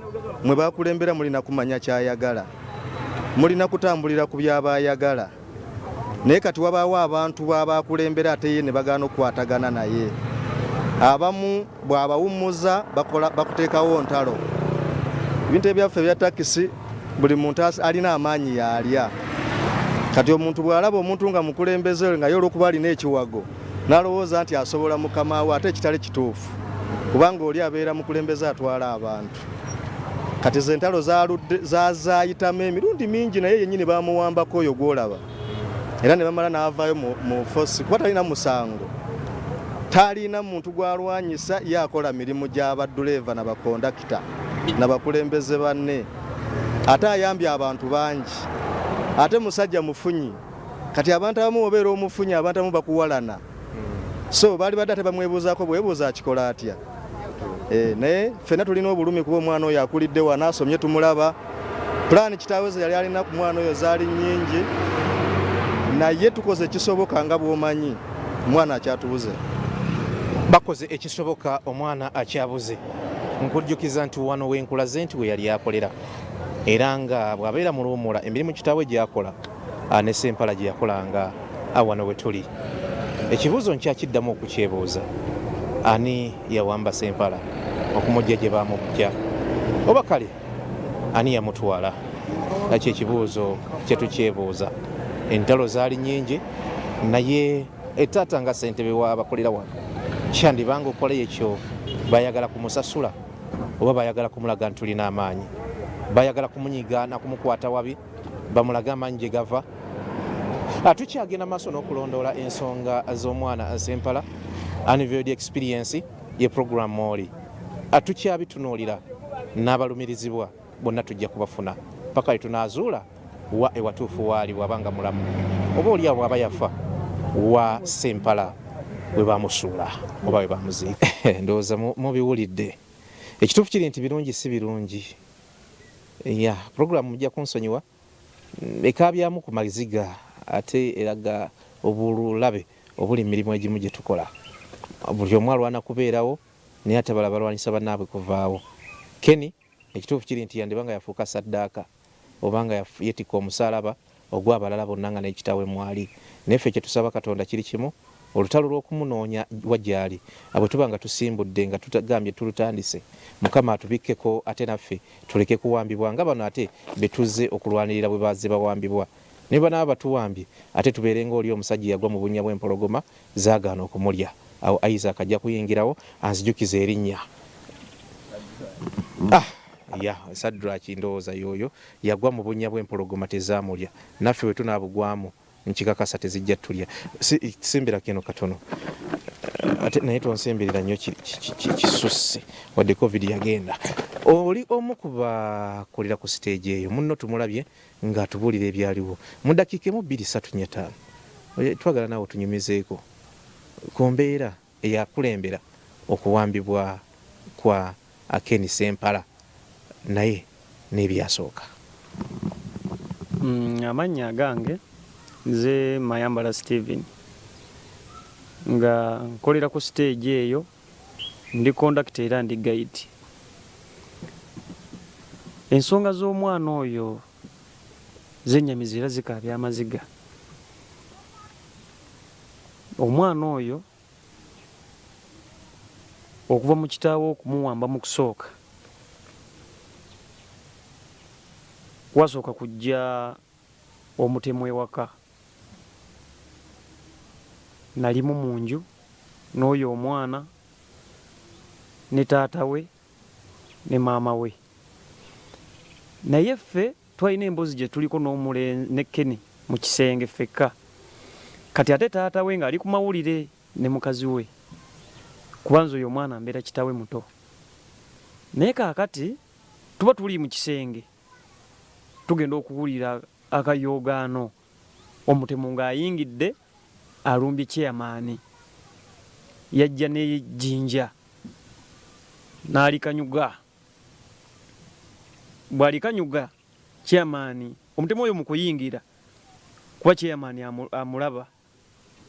mwe bakulembera mulina kumanya kyayagala, mulina kutambulira ku byaba ayagala. naye kati wabaawo abantu b'abakulembera ate ye ne bagaana okukwatagana naye. Abamu bw'abawummuza bakuteekawo ntalo. Ebintu ebyaffe ebya takisi buli muntu alina amaanyi yalya. Kati omuntu bw'alaba omuntu nga mukulembeze nga ye olw'okuba alina ekiwago n'alowooza nti asobola mukama we, ate ekitali kituufu kubanga oli abeera mukulembeze atwala abantu. Kati z'entalo zaayitamu emirundi mingi naye yennyini bamuwambako oyo gw'olaba era ne bamala n'avaayo mu fosi kuba talina musango. Talina muntu gw'alwanyisa, ye akola mirimu gy'abadduleeva n'abakondakita n'abakulembeze banne. Ate ayambye abantu bangi, ate musajja mufunyi. Kati abantu abamu obeera omufunyi, abantu abamu bakuwalana. So baali badde ate bamwebuuzaako bwebuuza akikola atya. Naye ffenna tulina obulumi kuba omwana oyo akulidde wa n'asomye tumulaba. Pulaani kitaawe ze yali alina ku mwana oyo zaali nnyingi, naye tukoze ekisoboka nga bw'omanyi omwana akyatubuze. Bakoze ekisoboka omwana akyabuze. Nkujjukiza nti wano wenkulaze nti we yali akolera era nga bw'abeera mu luwummula emirimu kitaawe gy'akola ne Ssempala gye yakolanga wano we tuli. Ekibuuzo nkyakiddamu okukyebuuza, ani yawamba Ssempala okumujja gye baamujja, oba kale ani yamutwala? Nakyo ekibuuzo kye tukyebuuza. Entalo zaali nnyingi naye etaata nga ssentebe w'abakolera wano kyandibanga okola ekyo bayagala kumusasula oba bayagala kumulaga nti tulina amaanyi, bayagala kumunyiga na kumukwata wabi bamulaga amaanyi gye gava. Tukyagenda maaso n'okulondoola ensonga z'omwana Ssempala. Unveiled Experience ye programu oli tukyabitunuulira n'abalumirizibwa bonna tujja kubafuna paka wetunaazuula wa ewatuufu waali wabanga mulamu oba oli awo aba yafa wa Ssempala we bamusuula oba we bamuziika. Ndowooza mubiwulidde. Ekituufu kiri nti birungi si birungi. Programu mujja kunsonyiwa ekaabyamu ku maziga ate eraga obulabe obuli mirimu egimu gye tukola. Buli omu alwana kubeerawo naye ate balaba balwanyisa bannaabwe kuvaawo. Keni ekituufu kiri nti yandibanga yafuuka saddaaka obanga yeetikka omusaalaba ogw'abalala bonna nga n'ekitaawe mwali. Naye ffe kye tusaba Katonda kiri kimu, olutalo lw'okumunoonya wajjali bwe tuba nga tusimbudde nga tutagambye tulutandise, Mukama atubikkeko ate naffe tuleke kuwambibwa nga bano ate betuze okulwanirira bwe baze bawambibwa. Ne banaaba batuwambye ate tubeere ng'oli omusajja yagwa mu bunnya bw'empologoma zaagaana okumulya. Awo Isaac ajja kuyingirawo anzijukiza erinnya. Sadraki ndowooza y'oyo yagwa mu bunnya bw'empologoma tezaamulya. Naffe we tunaabugwamu nkikakasa tezijja tulya. Simbira kino katono ate naye tonsimbirira nnyo kisusse wadde covid yagenda. Oli omu ku bakolera ku stage eyo munno tumulabye ng'atubuulira ebyaliwo mu ddakiika emu 2, 3, 5. Twagala naawe tunyumizeeko ku mbeera eyakulembera okuwambibwa kwa Ken Ssempala naye n'ebyasooka. Amannya gange nze Mayambala Steven nga nkolera ku stage eyo, ndi conductor era ndi guide. Ensonga z'omwana oyo zennyamiza era zikaabya amaziga. Omwana oyo okuva mu kitaawo okumuwamba mu kusooka wasooka kujja omutemu ewaka. Nalimu mu nju n'oyo omwana ne taata we ne maama we, naye ffe twalina emboozi gye tuliko ne Keni mu kisenge ffekka. Kati ate taata we ng'ali ku mawulire ne mukazi we, kubanza oyo omwana mbeera kitaawe muto. Naye kaakati tuba tuli mu kisenge tugenda okuwulira akayoogaano, omutemu ng'ayingidde alumbye chairman, yajja n'ejjinja n'alikanyuga. Bw'alikanyuga chairman, omutemu oyo mu kuyingira kuba chairman amulaba,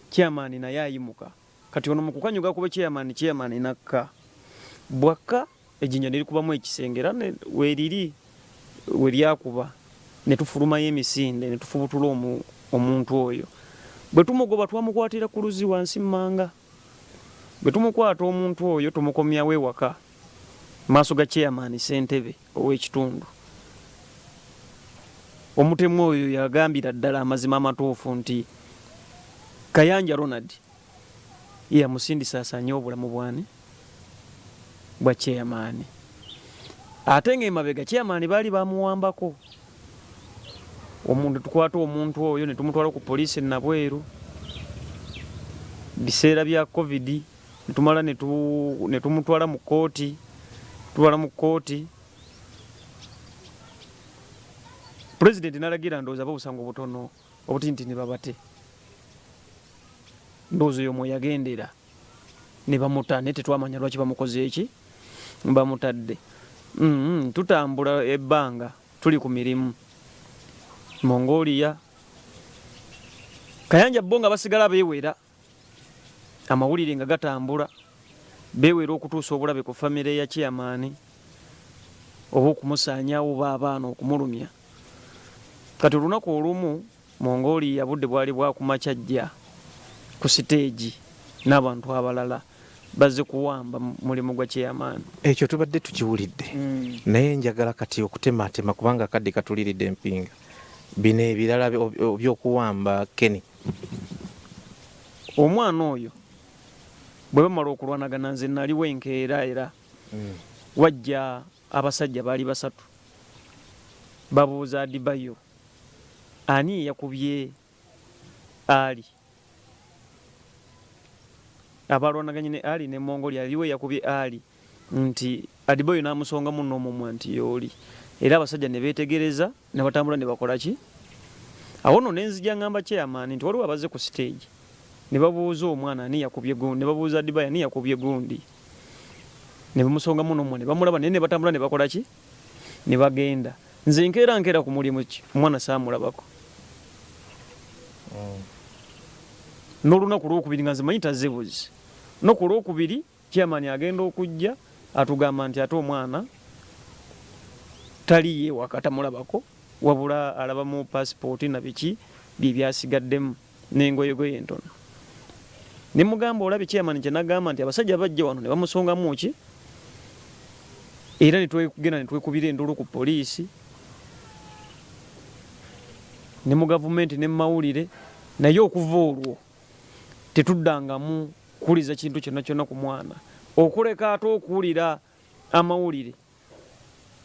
chairman naye ayimuka. Kati ono mu kukanyuga kuba chairman nakka. Bwakka ejjinja nerikubamu ekisenge era weeriri we lyakuba ne tufulumayo emisinde ne tufubutula omuntu oyo. bwe tumugoba twamukwatira ku luzi wansi mmanga bwe tumukwata omuntu oyo tumukomyawo ewaka maaso ga chairman ssentebe ow'ekitundu omutemu oyo yagambira ddala amazima amatuufu nti Kayanja Ronald yamusindisa asanye obulamu bwani bwa chairman ate ng'emabega chairman baali bamuwambako omuntu tukwata omuntu oyo ne tumutwala ku poliisi nabweru biseera bya covid ne tumala ne tumutwala mu kooti president nalagira ndowooza babusango obutono obutintini babate ndowooza oyo mwe yagendera ne bamuta ne tetwamanya lwaki bamukoze eki bamutadde tutambula ebbanga tuli ku mirimu Mongolia Kayanja Bonga basigala beewera amawulire nga gatambula beewera okutuusa obulabe ku famire ya chairman oba okumusaanyawo baabaana okumulumya kati olunaku olumu Mongolia budde bwali bwakumakyajja ku siteegi n'abantu abalala bazze kuwamba mulimu gwa chairman ekyo tubadde tukiwulidde naye njagala kati okutematema kubanga kadde katuliridde empinga bino ebirala by'okuwamba Kenny omwana oyo bwe bamala okulwanagana nze naliwo enkeera era wajja abasajja baali basatu babuuza Adibayo ani yakubye Ali abalwanaganye ne Ali ne Mongolia aliwo yakubye Ali nti Adibayo n'amusonga muno omumwa nti yooli era abasajja ne beetegereza ne batambula ne bakola ki awo nno nenzija ngamba chairman nti waliwo abaze ku stage ne babuuza omwana ani yakubye gundi ne babuuza Adibayo ani yakubye gundi ne bamusonga muno omumwa ne bamulaba naye ne batambula ne bakola ki ne bagenda nze nkeera ku mulimu ki omwana saamulabako n'olunaku lwokubiri nga nze manyi tazebuzi no ku lwokubiri chairman agenda okujja atugamba nti ate omwana taliye wakatamulabako wabula alaba mu passport na biki byasigaddemu n'engoyegoye entono ne mugamba olabe chairman kye nagamba nti abasajja bajja wano ne bamusongamu ki era ne twegenda ne twekubira endulu ku poliisi ne mu gavumenti ne mu mawulire naye okuva olwo tetuddangamu kuwuliza kintu kyonna kyonna ku mwana okuleka ate okuwulira amawulire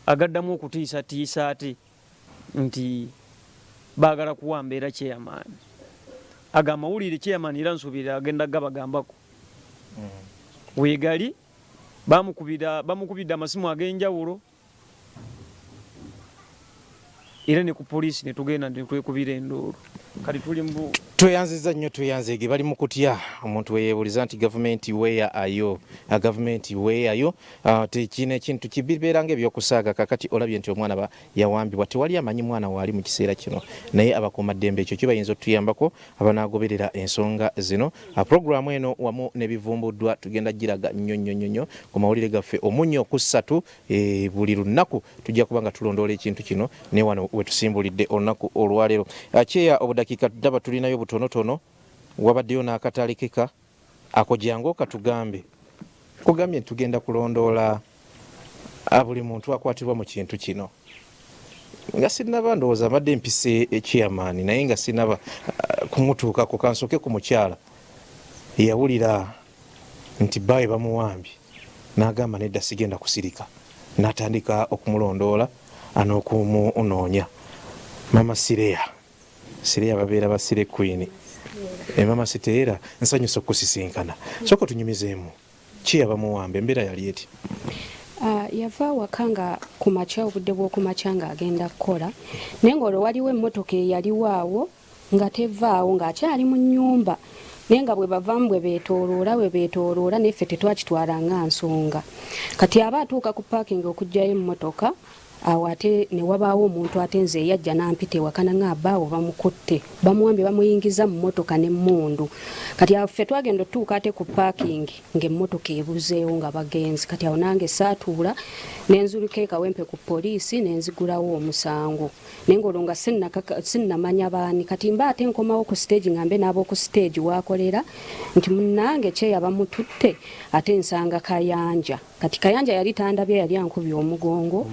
agaddamu okutiisatiisa ate nti baagala kuwamba era chairman aga amawulire chairman era nsuubira agenda gabagambako weegali bamukubidde amasimu ag'enjawulo era ne ku poliisi ne tugenda ne twekubira enduulu kati tuli mbu tweyanziza nnyo tweyanzege bali mu kutya omuntu weyeebuliza nti gavumenti weeyayo gavumenti weeyayo tekina ekintu kibeeranga ebyokusaaga kakati olabye nti omwana yawambibwa tewali amanyi mwana waali mu kiseera kino naye abakuumaddembe ekyo kibayinza otuyambako abanaagoberera ensonga zino puroguramu eno wamu n'ebivumbuddwa tugenda giraga nnyo ku mawulire gaffe omunyo ku 3 buli lunaku tujja kuba nga tulondoola ekintu kino ne wano wetusimbulidde olunaku olwaleero kyeya obudakika daba tulinayo butonotono wabaddeyo n'akatalekeka ako jangu okatugambe kugambye tugenda kulondoola buli muntu akwatirwa mu kintu kino nga sinaba ndowooza mbadde mpise chairman naye nga sinaba kumutuukako kansoke ku mukyala yawulira nti baawe bamuwambye n'agamba nedda sigenda kusirika n'atandika okumulondoola n'okumunoonya mama Sireya babeera basire queen mama Siteera nsanyusa okusisinkana soko tunyumizeemu ki yabamuwambe embeera yali eti yava wakanga kumakya obudde bw'okumakya ng'agenda kukola naye ng'olwo waliwo emmotoka eyaliwo awo nga tevaawo ng'akyali mu nnyumba naye nga bwe bavaamu bwe beetooloola neffe tetwakitwala nga nsonga kati aba atuuka ku paakingi okuggyayo emmotoka awo ate ne wabaawo omuntu ate nze yajja n'ampita ewaka ng'abbaawo bamukutte bamuwambye bamuyingiza mu mmotoka n'emmundu kati awo ffe twagenda otuuka ate ku parking ng'emmotoka ebuzeewo nga bagenzi kati awo nange saatuula nenzuluka ekawempe ku poliisi nenzigulawo omusango naye ng'olwo nga sinnamanya baani kati mba ate nkomawo ku stage ngambe n'ab'oku stage waakolera nti munnange kyeyaba mututte ate nsanga Kayanja kati Kayanja yali tandabye yali ankubye omugongo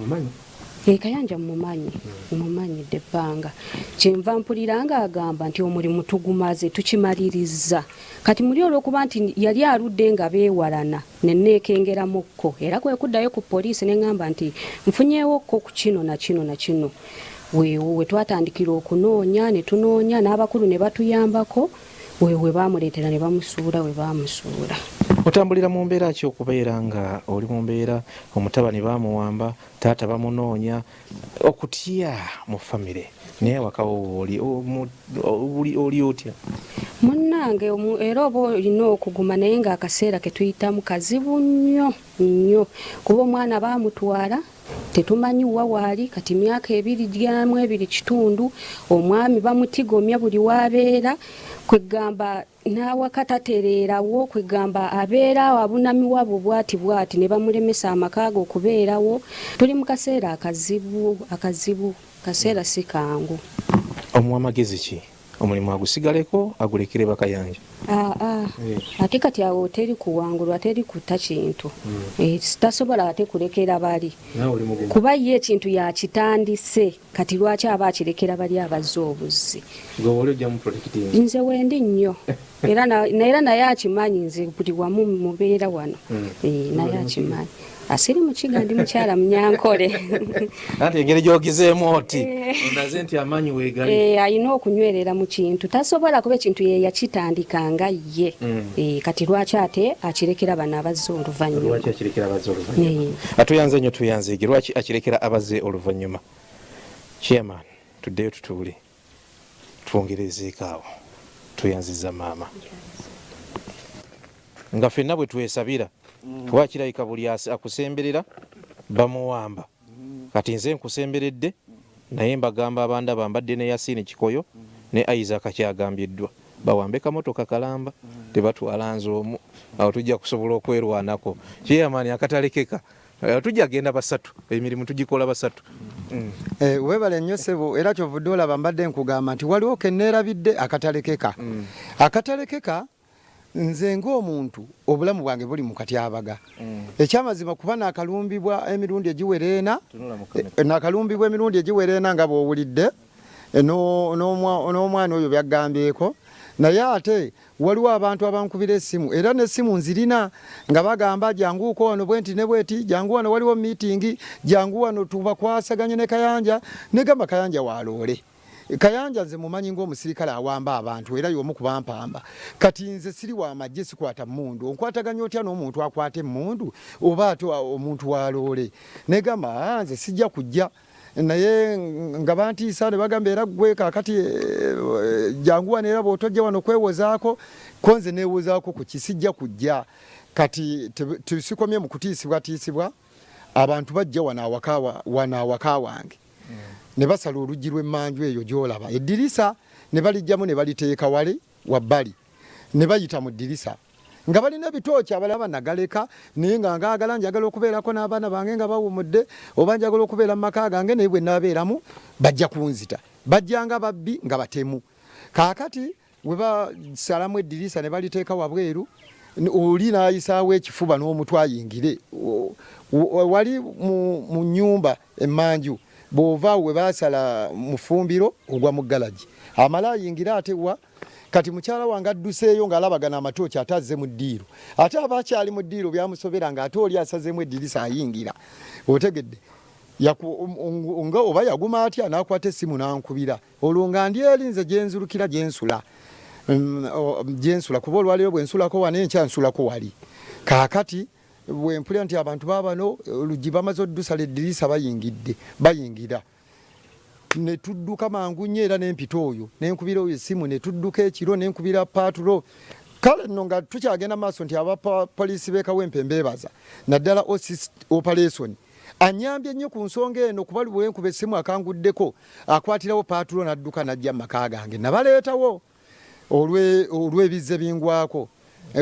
Kayanja mumanyidde ebbanga kyenva mpulira nga agamba nti omulimu tugumaze tukimaliriza kati muli olw'okuba nti yali aludde nga beewalana nenneekengeramukko era kwe kuddayo ku poliisi ne ŋŋamba nti nfunyeewokko ku kino na kino na kino weewo we twatandikira okunoonya ne tunoonya n'abakulu ne batuyambako we baamuleetera ne bamusuula we baamusuula. Otambulira mu mbeera ki okubeera nga oli mu mbeera omutabani baamuwamba taata bamunoonya okutya mu famire naye wakawo oli otya munnange era oba olina okuguma naye ng'akaseera ke tuyitamu kazibu nnyo kuba omwana baamutwala tetumanyi wa waali kati myaka 2.2 omwami bamutigomya buli waabeera kwegamba n'awaka tatereerawo kwegamba abeera abunamiwa bwati ne bamulemesa amaka go okubeerawo tuli mu kaseera akazibu kaseera si kangu. Omuwa magezi ki omulimu agusigaleko agulekere Bakayanja? Ate kati awo teri kuwangulwa teri kutta kintu tasobola ate kulekera bali kuba ye ekintu yakitandise kati lwaki aba akirekera bali abazze obuzzi nze wendi nnyo era naye akimanyi nze buli wamu mubeera wano naye akimanyi asiri mukiga ndi mukyala munyankole ate engeri gyogezeemu oti ondaze nti amanyi weegali alina okunywerera mu kintu tasobola kuba ekintu ye yakitandikanga ye kati lwaki ate akirekera bano abazze oluvannyuma atuyanze nnyo tuyanzeege lwaki akirekera abazze oluvannyuma? Chairman, tuddeyo tutuule twongerezeeko awo tuyanziza maama nga ffenna bwe twesabira kuba kirabika buli akusemberera bamuwamba kati nze nkusemberedde naye mbagamba abanda bambadde ne Yasini Kikoyo ne Isaac akyagambiddwa bawambe kamotoka kalamba tebatwala nze omu awo tujja kusobola okwerwanako. Chairman akatalekeka tujja genda basatu emirimu tugikola basatu. Webale nnyo ssebo era kyovudde olaba mbadde nkugamba nti waliwo kenneerabidde akatalekeka akatalekeka nze ng'omuntu obulamu bwange buli mu katyabaga ekyamazima kuba nakalumbibwa emirundi egiwereena nga bw'owulidde n'omwana oyo byagambyeko naye ate waliwo abantu abankubira essimu era n'essimu nzirina nga bagamba janguuko wano bwenti ne bweti jangu wano waliwo miitingi jangu wano tubakwasaganye ne Kayanja ne gamba Kayanja waloole Kayanja nze mumanyi ng'omusirikale awamba abantu era y'omu ku bampamba kati nze siri wa magye sikwata mmundu onkwataganya otya n'omuntu akwata emmundu oba ate omuntu waloole ne gamba nze sijja kujja naye nga bantiisa ne bagamba era gwe kaakati jangu wano era bw'otojja wano kwewozaako ko nze neewozaako ku kisijja kujja kati tusikomye mu kutiisibwatiisibwa abantu bajja wano awaka wange ne basala oluggi lw'emmanju eyo gy'olaba eddirisa ne balijjamu ne baliteeka wale wabbali ne bayita mu ddirisa nga balina ebitooki abalala banagaleka naye nga ngaagala njagala okubeerako n'abaana bange nga bawumudde oba njagala okubeera mu maka gange naye bwe naabeeramu bajja kunzita bajjanga babbi nga batemu kaakati we basalamu eddirisa ne baliteeka wabweru oli n'ayisaawo ekifuba n'omutwe ayingire wali mu nnyumba emmanju bw'ovaawo we baasala mu ffumbiro ogwa mu galagi amala ayingira ate wa kati mukyala wange adduseeyo ng'alabagana amatooki ate azze mu ddiiro ate aba akyali mu ddiiro byamusobera ng'ate oli asazeemu eddirisa ayingira otegedde nga oba yaguma atya n'akwata essimu n'ankubira olwo nga ndi eri nze gyenzulukira gyensula kuba olwaliyo bwe nsulako wano enkya nsulako wali kaakati bwe mpulira nti abantu baabano oluggi bamaze oddusala eddirisa bayingira ne tudduka mangu nnyo era n'empita oyo n'enkubira oyo essimu ne tudduka ekiro n'enkubira paatulo kale nno nga tukyagenda maaso nti abapoliisi b'ekawempe mbeebaza naddala operation anyambye nnyo ku nsonga eno kuba bwenkuba essimu akanguddeko akwatirawo paatulo n'adduka n'ajja mu maka gange nabaleetawo olw'ebizze bingwako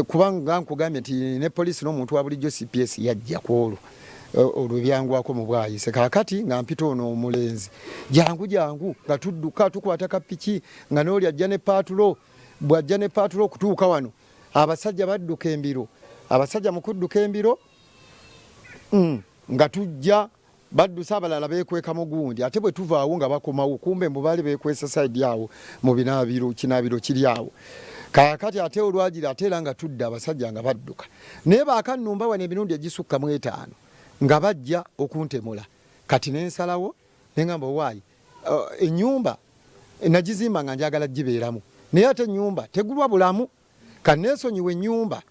kubanga nkugambye nti ne poliisi n'omuntu wa bulijjo CPS yajja ku olwo olwebyangwako mu bwayise kaakati nga mpita ono omulenzi jangu nga tudduka tukwata kapiki nga n'oli ajja ne paatulo bw'ajja ne paatulo okutuuka wano abasajja badduka embiro abasajja mu kudduka embiro nga tujja baddusa abalala beekweka mu gundi ate bwe tuvaawo nga bakomawo kumbe mbu baali beekwesa sayidi awo mu kinaabiro kiri awo kaakati ate olwagira ate era nga tudda abasajja nga badduka naye baakannumba wano emirundi egisukka mu 5 nga bajja okuntemula kati nensalawo nengamba owaayi ennyumba nagizimba nga njagala gibeeramu naye ate ennyumba tegulwa bulamu kaneesonyiwa ennyumba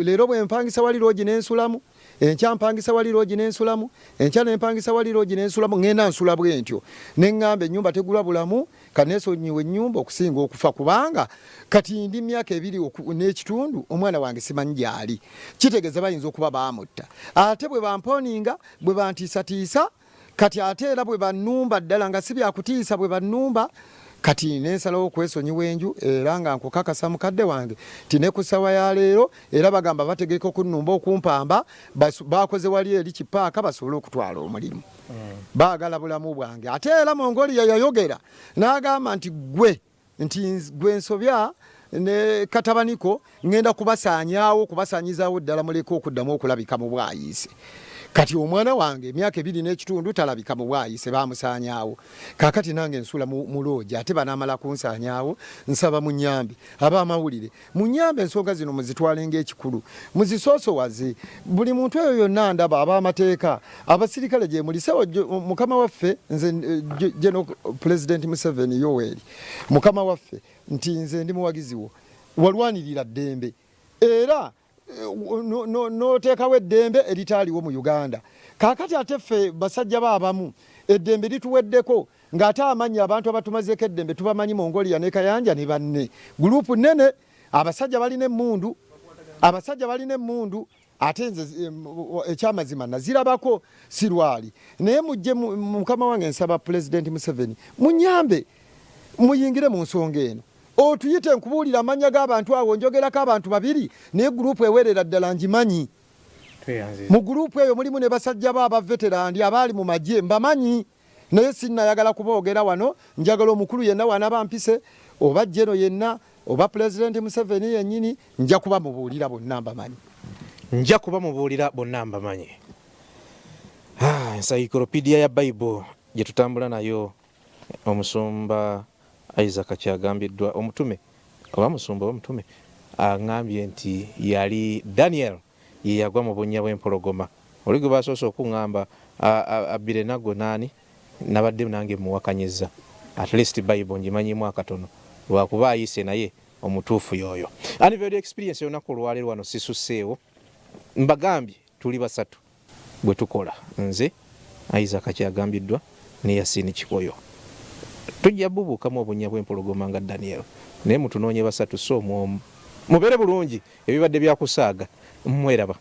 leero bwe mpangisa wali loogi n'ensulamu enkya mpangisa wali loogi n'ensulamu enkya nempangisa wali loogi n'ensulamu ngenda nsula bwentyo neŋŋamba ennyumba tegulwa bulamu kaneesonyiwa ennyumba okusinga okufa kubanga kati ndi myaka 2 n'ekitundu omwana wange simanyi gyali kitegeeza bayinza okuba baamutta ate bwe bampooninga bwe bantiisatiisa kati ate era bwe bannumba ddala nga si byakutiisa bwe bannumba kati nensalawo okwesonyiwa enju era nga nkukakasa mukadde wange tine ku ssawa ya leero era bagamba bategeka okunnumba okumpamba bakoze wali eri kipaaka basobole okutwala omulimu baagala bulamu bwange ate era Mongoli yayogera n'agamba nti gwe nsobya ne katabaniko ngenda kubasaanyizaawo ddala muleke okuddamu okulabika mu bwayise kati omwana wange emyaka 2 n'ekitundu talabika mu bwayise bamusaanyaawo kaakati nange nsula mu loogi ate banaamala kunsaanyaawo nsaba munyambe ab'amawulire munyambe ensonga zino muzitwale ng'ekikulu muzisoosowaze buli muntu eyo yonna ndaba ab'amateeka abasirikale gye mulisewo mukama waffe nze General President Museveni Yoweri mukama waffe nti nze ndi muwagiziwo walwanirira ddembe era noteekawo eddembe eritaaliwo mu Uganda kaakati ate ffe basajja baabamu eddembe lituweddeko ng'ate amanyi abantu abatumazeeko eddembe tubamanyi Mongolia ne Kayanja ne banne gurupu nnene abasajja balina emmundu ate nze ekyamazima nazirabako sirwali naye mujje mukama wange nsaba President Museveni munyambe muyingire mu nsonga eno otuyite nkubuulira amanya g'abantu awo njogerako abantu 2 naye gurupu ewerera ddala ngimanyi mu gurupu eyo mulimu ne basajja baaba veterandi abaali mu magye mbamanyi naye sinnayagala kuboogera wano njagala omukulu yenna wanabampise oba jeno yenna oba President Museveni yennyini nja kuba mubuulira bonna mbamanyi encyclopedia ya Bible gye tutambula nayo omusumba Isaac kyagambiddwa omutume oba musumba omutume aŋŋambye nti yali Daniel ye yagwa mu bunnya bw'empologoma oli gwe basoose okuŋŋamba abire nago naani nabadde nange muwakanyizza at least Bible ngimanyimu akatono lwakuba ayise naye omutuufu yoyo. Unveiled Experience olunaku olwaleero wano sisusseewo mbagambye tuli 3 bwe tukola nze Isaac kyagambiddwa ne Yasini Kikoyo tujja bubuukamu obunnya bw'empologoma nga Daniel naye mutunoonye 3 so mubeere bulungi ebibadde byakusaaga mweraba.